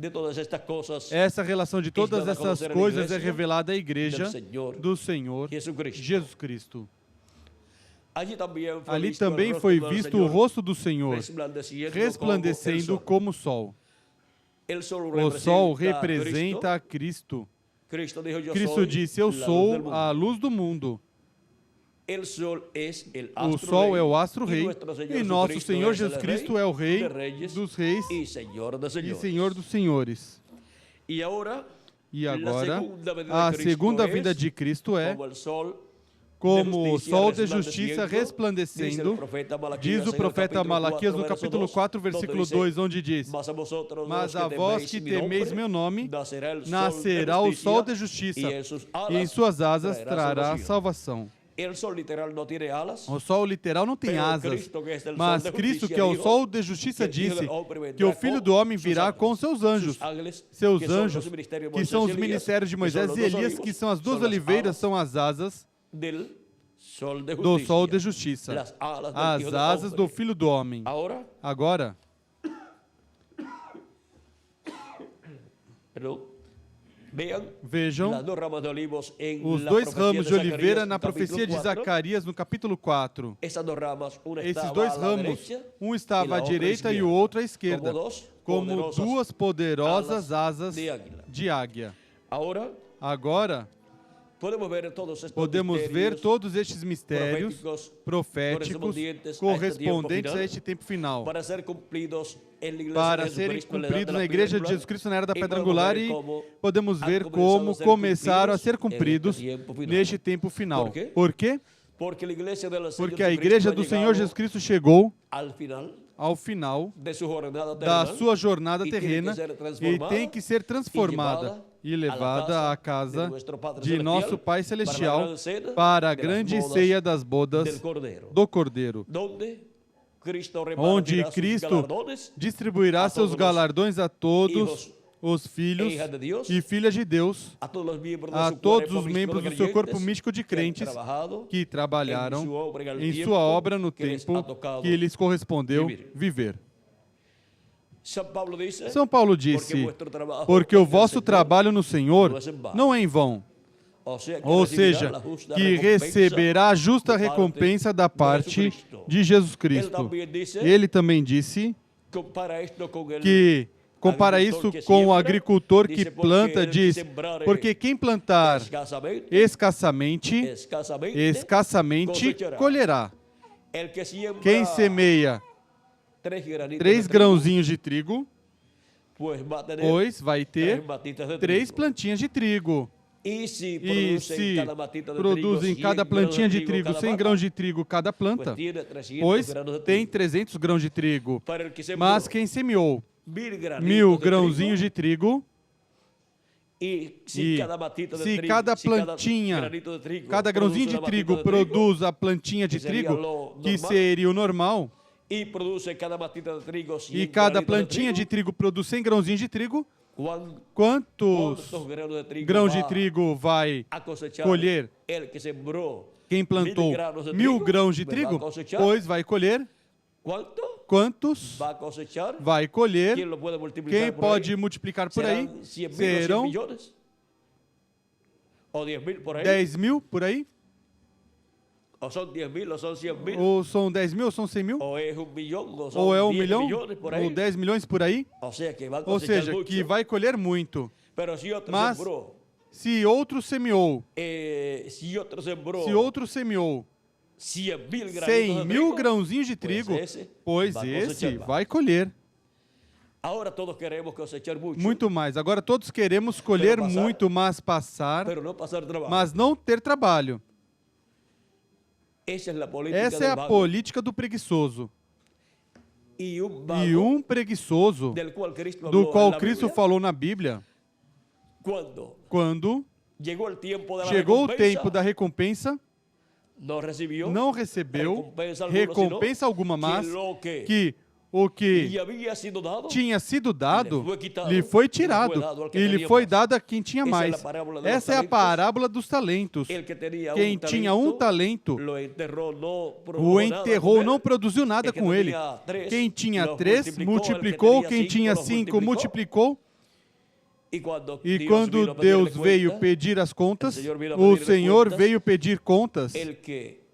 essa relação de todas essas coisas é revelada à Igreja do Senhor Jesus Cristo. Ali também foi visto o rosto do Senhor, resplandecendo como o sol. O sol representa a Cristo. Cristo disse, eu sou a luz do mundo. O sol é o astro-rei e nosso Senhor Jesus Cristo é o Rei dos reis e Senhor dos senhores. E agora, a segunda vinda de Cristo é como o sol de justiça resplandecendo, diz o profeta Malaquias no capítulo 4, versículo 2, onde diz: Mas a vós que temeis meu nome, nascerá o sol de justiça, e em suas asas trará salvação. O sol literal não tem asas, mas Cristo, que é o sol de justiça, disse que o Filho do Homem virá com seus anjos, que são os ministérios de Moisés e Elias, que são as duas oliveiras, são as asas do sol de justiça, as asas do Filho do Homem. Agora, vejam os dois ramos de oliveira na profecia de Zacarias, no capítulo 4. Esses dois ramos, um estava à direita e o outro à esquerda, como duas poderosas asas de águia. Agora, podemos ver todos estes mistérios proféticos correspondentes a este tempo final, para serem cumpridos na Igreja de Jesus Cristo na Era da Pedra Angular, e podemos ver como começaram a ser cumpridos neste tempo final. Por quê? Porque a Igreja do Senhor Jesus Cristo chegou ao final da sua jornada terrena e tem que ser transformada e levada à casa de nosso Pai Celestial para a grande ceia das bodas do Cordeiro, onde Cristo distribuirá seus galardões a todos os filhos e filhas de Deus, a todos os membros do seu corpo místico de crentes que trabalharam em sua obra no tempo que lhes correspondeu viver. São Paulo disse, porque o vosso trabalho no Senhor não é em vão, ou seja, que receberá a justa recompensa da parte de Jesus Cristo. Ele também disse que compara isso com o agricultor que planta, diz, porque quem plantar escassamente colherá. Quem semeia 3 grãozinhos de trigo, pois vai ter 3 plantinhas de trigo. E se produzem cada plantinha de trigo 100 grãos de trigo cada planta, pois tem 300 grãos de trigo. Mas quem semeou 1000 grãozinhos de trigo, e se cada plantinha, cada grãozinho de trigo produz a plantinha de trigo, que seria o normal, e cada plantinha de trigo produz 100 grãozinhos de trigo, quantos grãos de trigo vai colher quem plantou 1000 grãos de trigo? Pois vai colher quantos vai colher? Quem pode multiplicar por aí? Serão 10.000 por aí? Ou são 10.000 ou são 100.000? Ou é 1 milhão? Ou 10 milhões por aí? Ou seja, que vai colher muito. Mas se outro semeou 100.000 grãozinhos de trigo, pois esse vai colher muito mais. Agora todos queremos colher muito, mas não ter trabalho. Essa é a política do preguiçoso. E um preguiçoso, do qual Cristo falou na Bíblia, quando chegou o tempo da recompensa, não recebeu recompensa alguma, mas que o que tinha sido dado lhe foi tirado e lhe foi dado a quem tinha mais. Essa é a parábola dos talentos. Quem tinha um talento o enterrou, não produziu nada com ele. Quem tinha 3 multiplicou, quem tinha 5 multiplicou. E quando Deus veio pedir as contas, o Senhor veio pedir contas.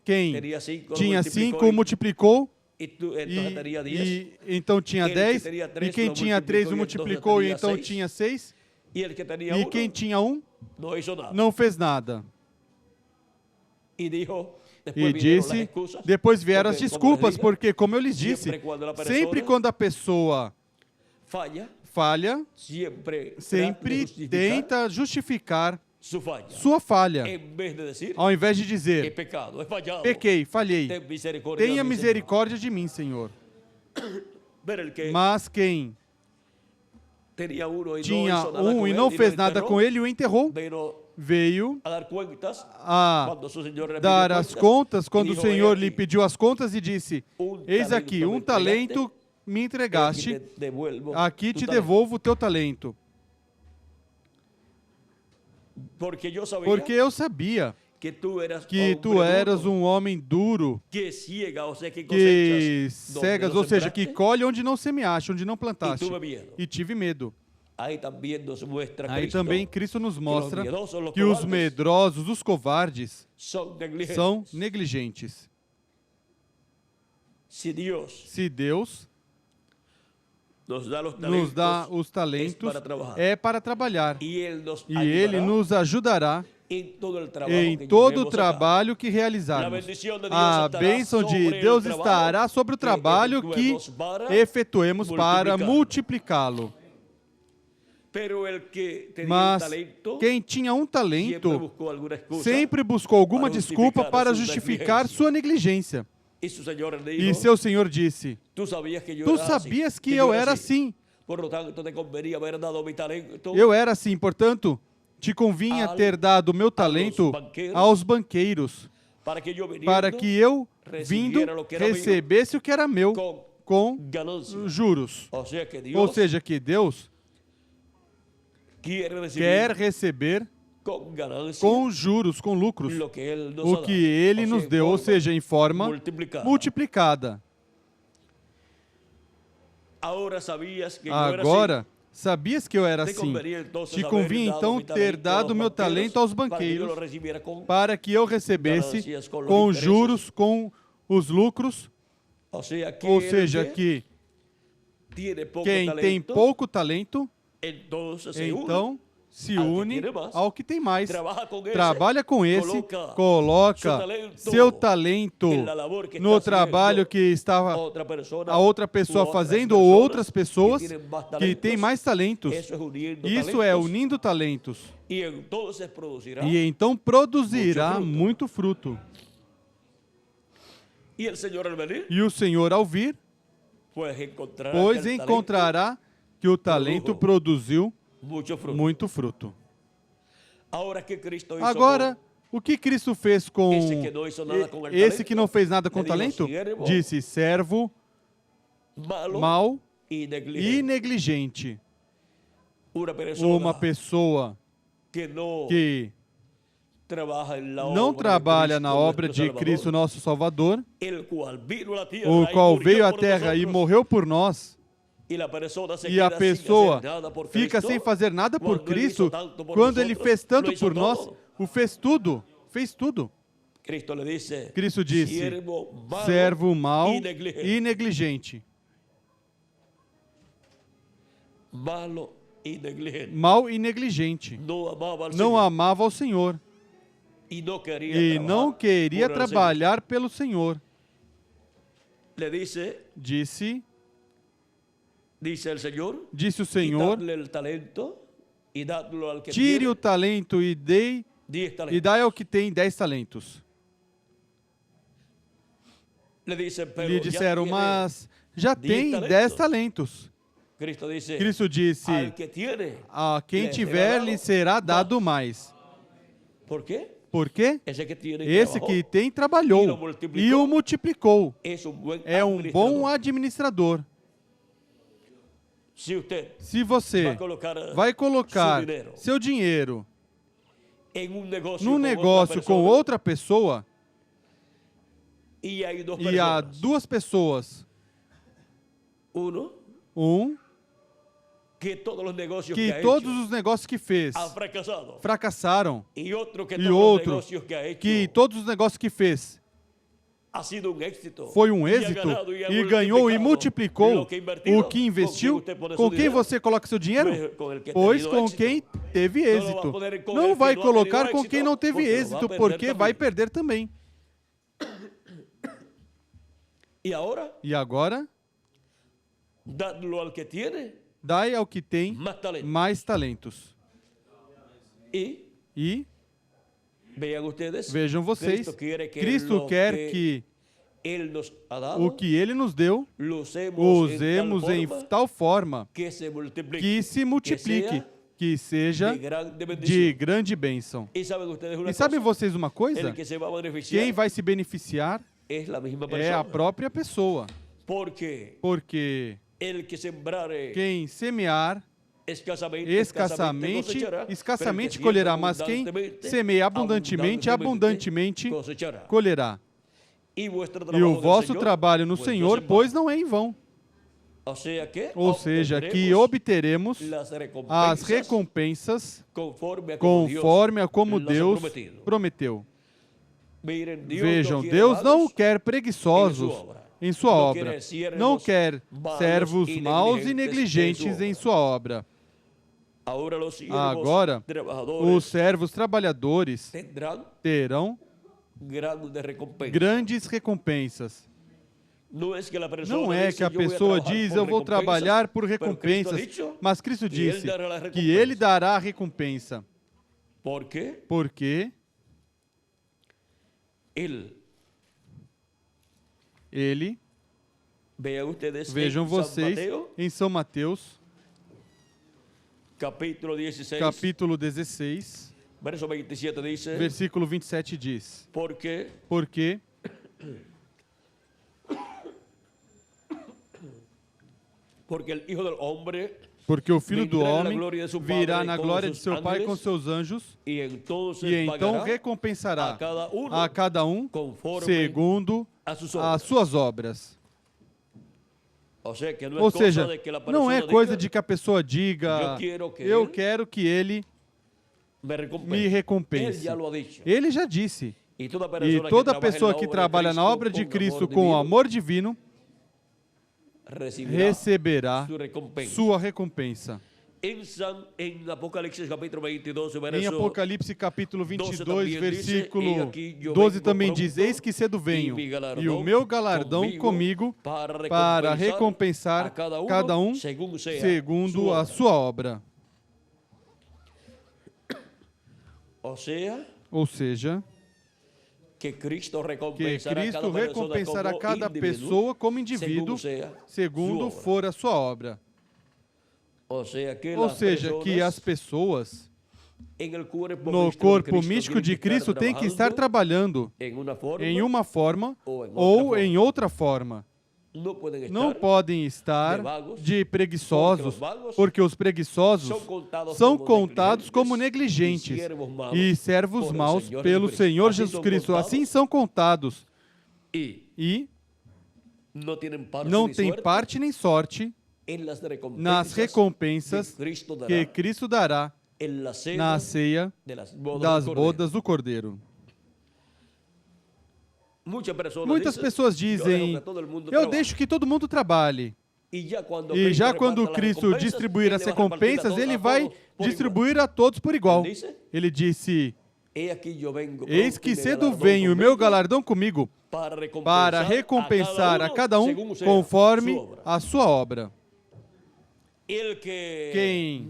Quem tinha 5 multiplicou, e então tinha 10, e quem tinha 3 multiplicou e então tinha 6, e quem tinha 1 não fez nada. E disse, depois vieram as desculpas, porque, como eu lhes disse, sempre quando a pessoa falha sempre tenta justificar sua falha, ao invés de dizer, pequei, falhei, tenha misericórdia de mim, Senhor. Mas quem tinha um e não fez nada com ele, o enterrou, veio a dar as contas quando o Senhor lhe pediu as contas e disse, eis aqui, um talento me entregaste, aqui te devolvo o teu talento. Porque eu sabia que tu eras um homem duro, que cegas, ou seja, que colhe onde não semeaste, onde não plantaste, e tive medo. Aí também Cristo nos mostra que os medrosos, os covardes, são negligentes. Se Deus nos dá os talentos, é para trabalhar. E Ele nos ajudará em todo o trabalho que realizarmos. A bênção de Deus estará sobre o trabalho que efetuemos para multiplicá-lo. Mas quem tinha um talento sempre buscou alguma desculpa para justificar sua negligência. E seu Senhor disse, tu sabias que eu era assim. Eu era assim, portanto, te convinha ter dado meu talento aos banqueiros, para que eu, vindo, recebesse o que era meu com juros. Ou seja, que Deus quer receber com juros, com lucros, o que Ele nos deu, ou seja, em forma multiplicada. Agora, sabias que eu era assim? Te convinha então ter dado meu talento aos banqueiros, para que eu recebesse com juros, com os lucros, ou seja, que quem tem pouco talento, então se une ao que tem mais, trabalha com esse, coloca seu talento no trabalho que estava a outra pessoa fazendo, ou outras pessoas que têm mais talentos. Isso é unindo talentos. E então produzirá muito fruto. E o Senhor, ao vir, pois encontrará que o talento produziu muito fruto. Agora, o que Cristo fez com esse que não fez nada com o talento? Disse, servo mau e negligente. Uma pessoa que não trabalha na obra de Cristo nosso Salvador, o qual veio à terra e morreu por nós, e a pessoa fica sem fazer nada por Cristo, quando Ele fez tanto por nós, fez tudo. Cristo disse, servo mau e negligente. Mau e negligente. Não amava ao Senhor. E não queria trabalhar pelo Senhor. Disse o Senhor, tire o talento e dai ao que tem 10 talentos. Lhe disseram, mas já tem 10 talentos. Cristo disse, a quem tiver lhe será dado mais. Por quê? Porque esse que tem trabalhou e o multiplicou. É um bom administrador. Se você vai colocar seu dinheiro num negócio com outra pessoa, e há duas pessoas, que todos os negócios que fez fracassaram, e outro que todos os negócios que fez foi um êxito e ganhou e multiplicou o que investiu, com quem você coloca seu dinheiro? Pois com quem teve êxito. Não vai colocar com quem não teve êxito, porque vai perder também. E agora? dai ao que tem mais talentos. E vejam vocês, Cristo quer que o que Ele nos deu, usemos em tal forma que se multiplique, que seja de grande bênção. E sabem vocês uma coisa? Quem vai se beneficiar é a própria pessoa. Porque quem semear escassamente colherá, mas quem semeia abundantemente, abundantemente colherá. E o vosso trabalho no Senhor, pois não é em vão. Ou seja, que obteremos as recompensas conforme a como Deus prometeu. Vejam, Deus não quer preguiçosos em sua obra. Não quer servos maus e negligentes em sua obra. Agora, os servos trabalhadores terão grandes recompensas. Não é que a pessoa diz, eu vou trabalhar por recompensas, mas Cristo disse que Ele dará a recompensa. Porque Ele, vejam vocês, em São Mateus, capítulo 16, versículo 27 diz, porque o Filho do Homem virá na glória de seu Pai com seus anjos e então recompensará a cada um segundo as suas obras. Ou seja, não é coisa de que a pessoa diga, eu quero que ele me recompense. Ele já disse. E toda pessoa que trabalha na obra de Cristo com o amor divino receberá sua recompensa. Em Apocalipse capítulo 22, versículo 12 também diz, eis que cedo venho, e o meu galardão comigo para recompensar cada um segundo a sua obra. Ou seja, que Cristo recompensará cada pessoa como indivíduo, segundo for a sua obra. Ou seja, que as pessoas no corpo místico de Cristo têm que estar trabalhando em uma forma ou em outra forma. Não podem estar de preguiçosos, porque os preguiçosos são contados como negligentes e servos maus pelo Senhor Jesus Cristo. Assim são contados e não têm parte nem sorte nas recompensas que Cristo dará na ceia das bodas do Cordeiro. Muitas pessoas dizem, eu deixo que todo mundo trabalhe. E já quando Cristo distribuir as recompensas, Ele vai distribuir a todos por igual. Ele disse, eis que cedo venho o meu galardão comigo para recompensar a cada um conforme a sua obra. Quem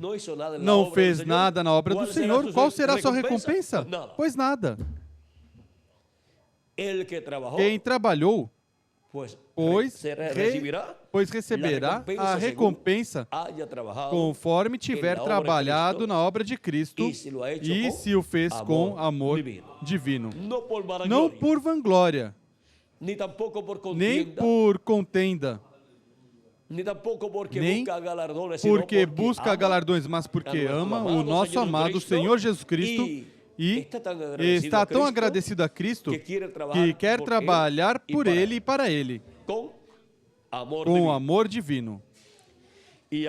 não fez nada na obra do Senhor, qual será a sua recompensa? Pois nada. Quem trabalhou, pois receberá a recompensa conforme tiver trabalhado na obra de Cristo e se o fez com amor divino. Não por vanglória, nem por contenda, nem porque busca galardões, mas porque ama o nosso amado Senhor Jesus Cristo e está tão agradecido a Cristo que quer trabalhar por Ele e para Ele, com amor divino. E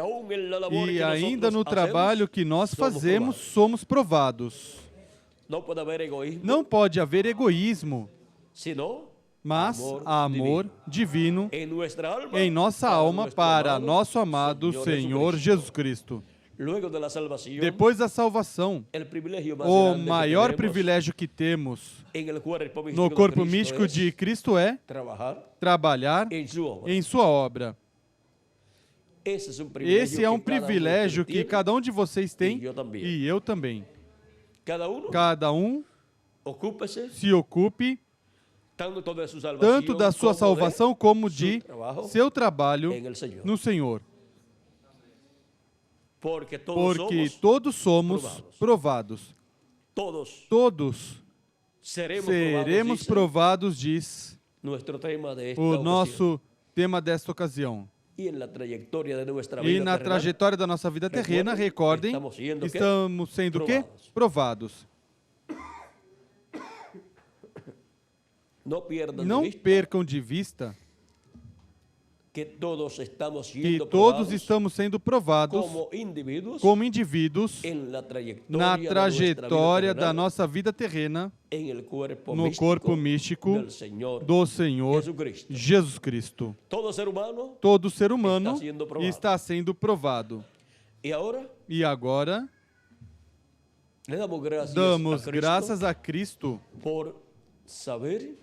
ainda no trabalho que nós fazemos, somos provados. Não pode haver egoísmo, mas amor divino em nossa alma para nosso amado Senhor Jesus Cristo. Depois da salvação, o maior privilégio que temos no corpo místico de Cristo é trabalhar em sua obra. Esse é um privilégio que cada um de vocês tem e eu também. Cada um se ocupe tanto da sua salvação como de seu trabalho no Senhor. Porque todos somos provados. Todos seremos provados, diz o nosso tema desta ocasião. E na trajetória da nossa vida terrena, recordem, estamos sendo o quê? Provados. Não percam de vista que todos estamos sendo provados como indivíduos na trajetória da nossa vida terrena no corpo místico do Senhor Jesus Cristo. Todo ser humano está sendo provado. E agora, damos graças a Cristo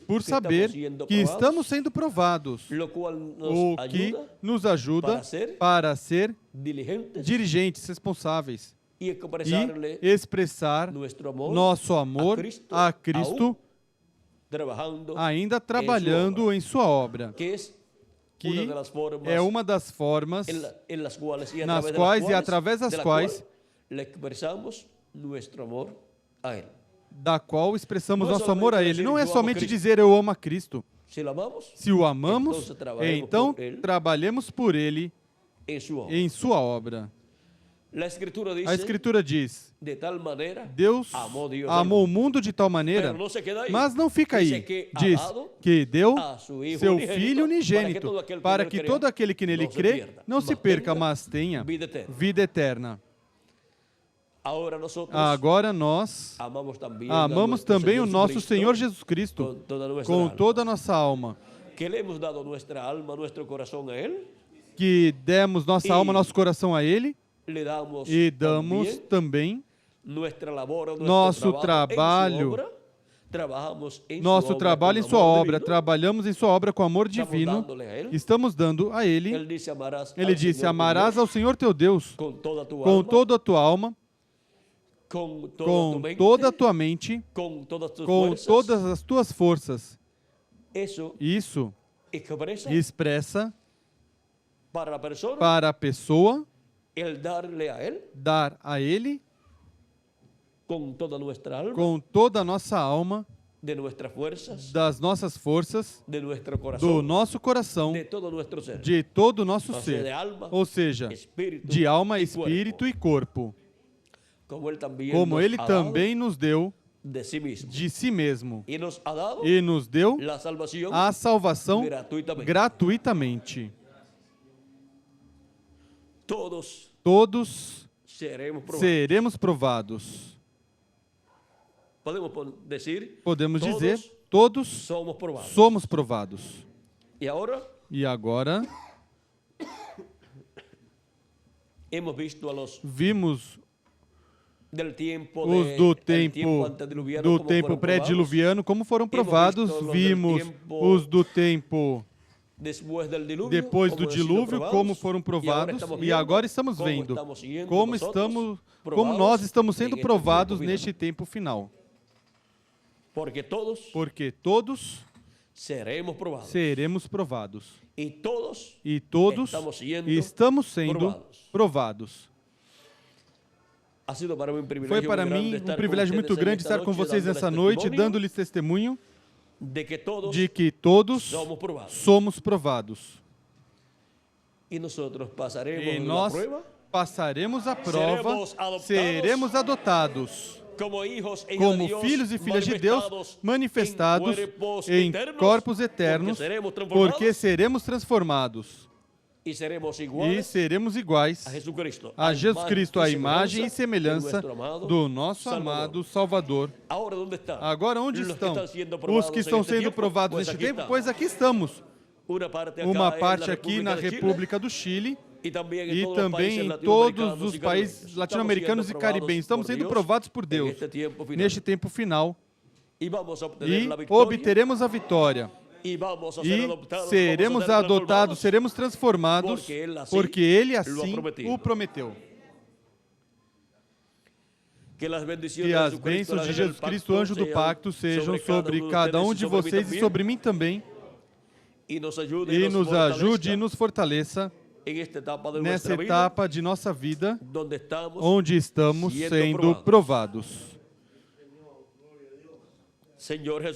por saber que estamos sendo provados, o que nos ajuda para ser dirigentes responsáveis e expressar nosso amor a Cristo, ainda trabalhando em sua obra, que é uma das formas nas quais e através das quais nosso amor a Ele. Não é somente dizer eu amo a Cristo. Se o amamos, então trabalhemos por Ele em sua obra. A Escritura diz, Deus amou o mundo de tal maneira, mas não fica aí. Diz que deu seu Filho unigênito para que todo aquele que nele crê não se perca, mas tenha vida eterna. Agora nós amamos também o nosso Senhor Jesus Cristo com toda a nossa alma, que demos nossa alma, nosso coração a Ele e damos também nosso trabalho em sua obra, trabalhamos em sua obra com amor divino, estamos dando a Ele. Ele disse, amarás ao Senhor teu Deus com toda a tua alma, com toda a tua mente, com todas as tuas forças. Isso expressa para a pessoa dar a Ele com toda a nossa alma, das nossas forças, do nosso coração, de todo o nosso ser, ou seja, de alma, espírito e corpo. Como Ele também nos deu de si mesmo e nos deu a salvação gratuitamente. Todos seremos provados. Podemos dizer, todos somos provados. E agora, vimos os do tempo pré-diluviano, como foram provados. Vimos os do tempo depois do dilúvio, como foram provados. E agora estamos vendo como nós estamos sendo provados neste tempo final. Porque todos seremos provados. E todos estamos sendo provados. Foi para mim um privilégio muito grande estar com vocês nessa noite, dando-lhes testemunho de que todos somos provados. E nós passaremos a prova, seremos adotados como filhos e filhas de Deus, manifestados em corpos eternos, porque seremos transformados. E seremos iguais a Jesus Cristo, a imagem e semelhança do nosso amado Salvador. Agora, onde estão os que estão sendo provados neste tempo? Pois aqui estamos. Uma parte aqui na República do Chile e também em todos os países latino-americanos e caribenhos. Estamos sendo provados por Deus neste tempo final. E obteremos a vitória. E seremos adotados, seremos transformados, porque Ele assim o prometeu. Que as bênçãos de Jesus Cristo, anjo do pacto, sejam sobre cada um de vocês e sobre mim também, e nos ajude e nos fortaleça nessa etapa de nossa vida, onde estamos sendo provados.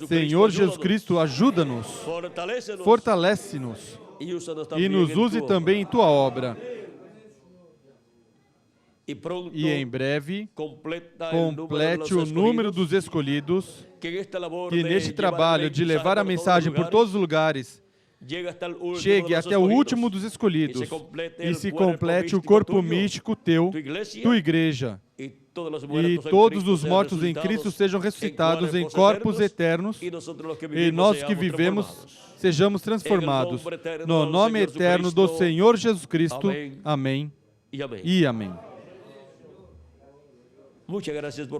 Senhor Jesus Cristo, ajuda-nos, fortalece-nos e nos use também em Tua obra. E em breve, complete o número dos escolhidos, que neste trabalho de levar a mensagem por todos os lugares, chegue até o último dos escolhidos e se complete o corpo místico Teu, Tua igreja, e todos os mortos em Cristo sejam ressuscitados em corpos eternos, e nós que vivemos sejamos transformados. No nome eterno do Senhor Jesus Cristo. Amém e amém.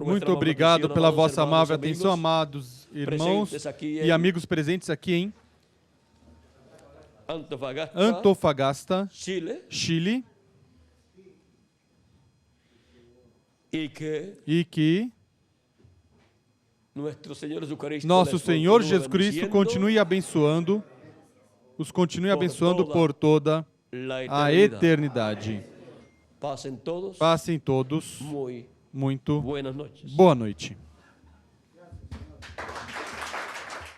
Muito obrigado pela vossa amável atenção, amados irmãos e amigos presentes aqui em Antofagasta, Chile. E que nosso Senhor Jesus Cristo continue abençoando, os continue abençoando por toda a eternidade. Passem todos muito boa noite.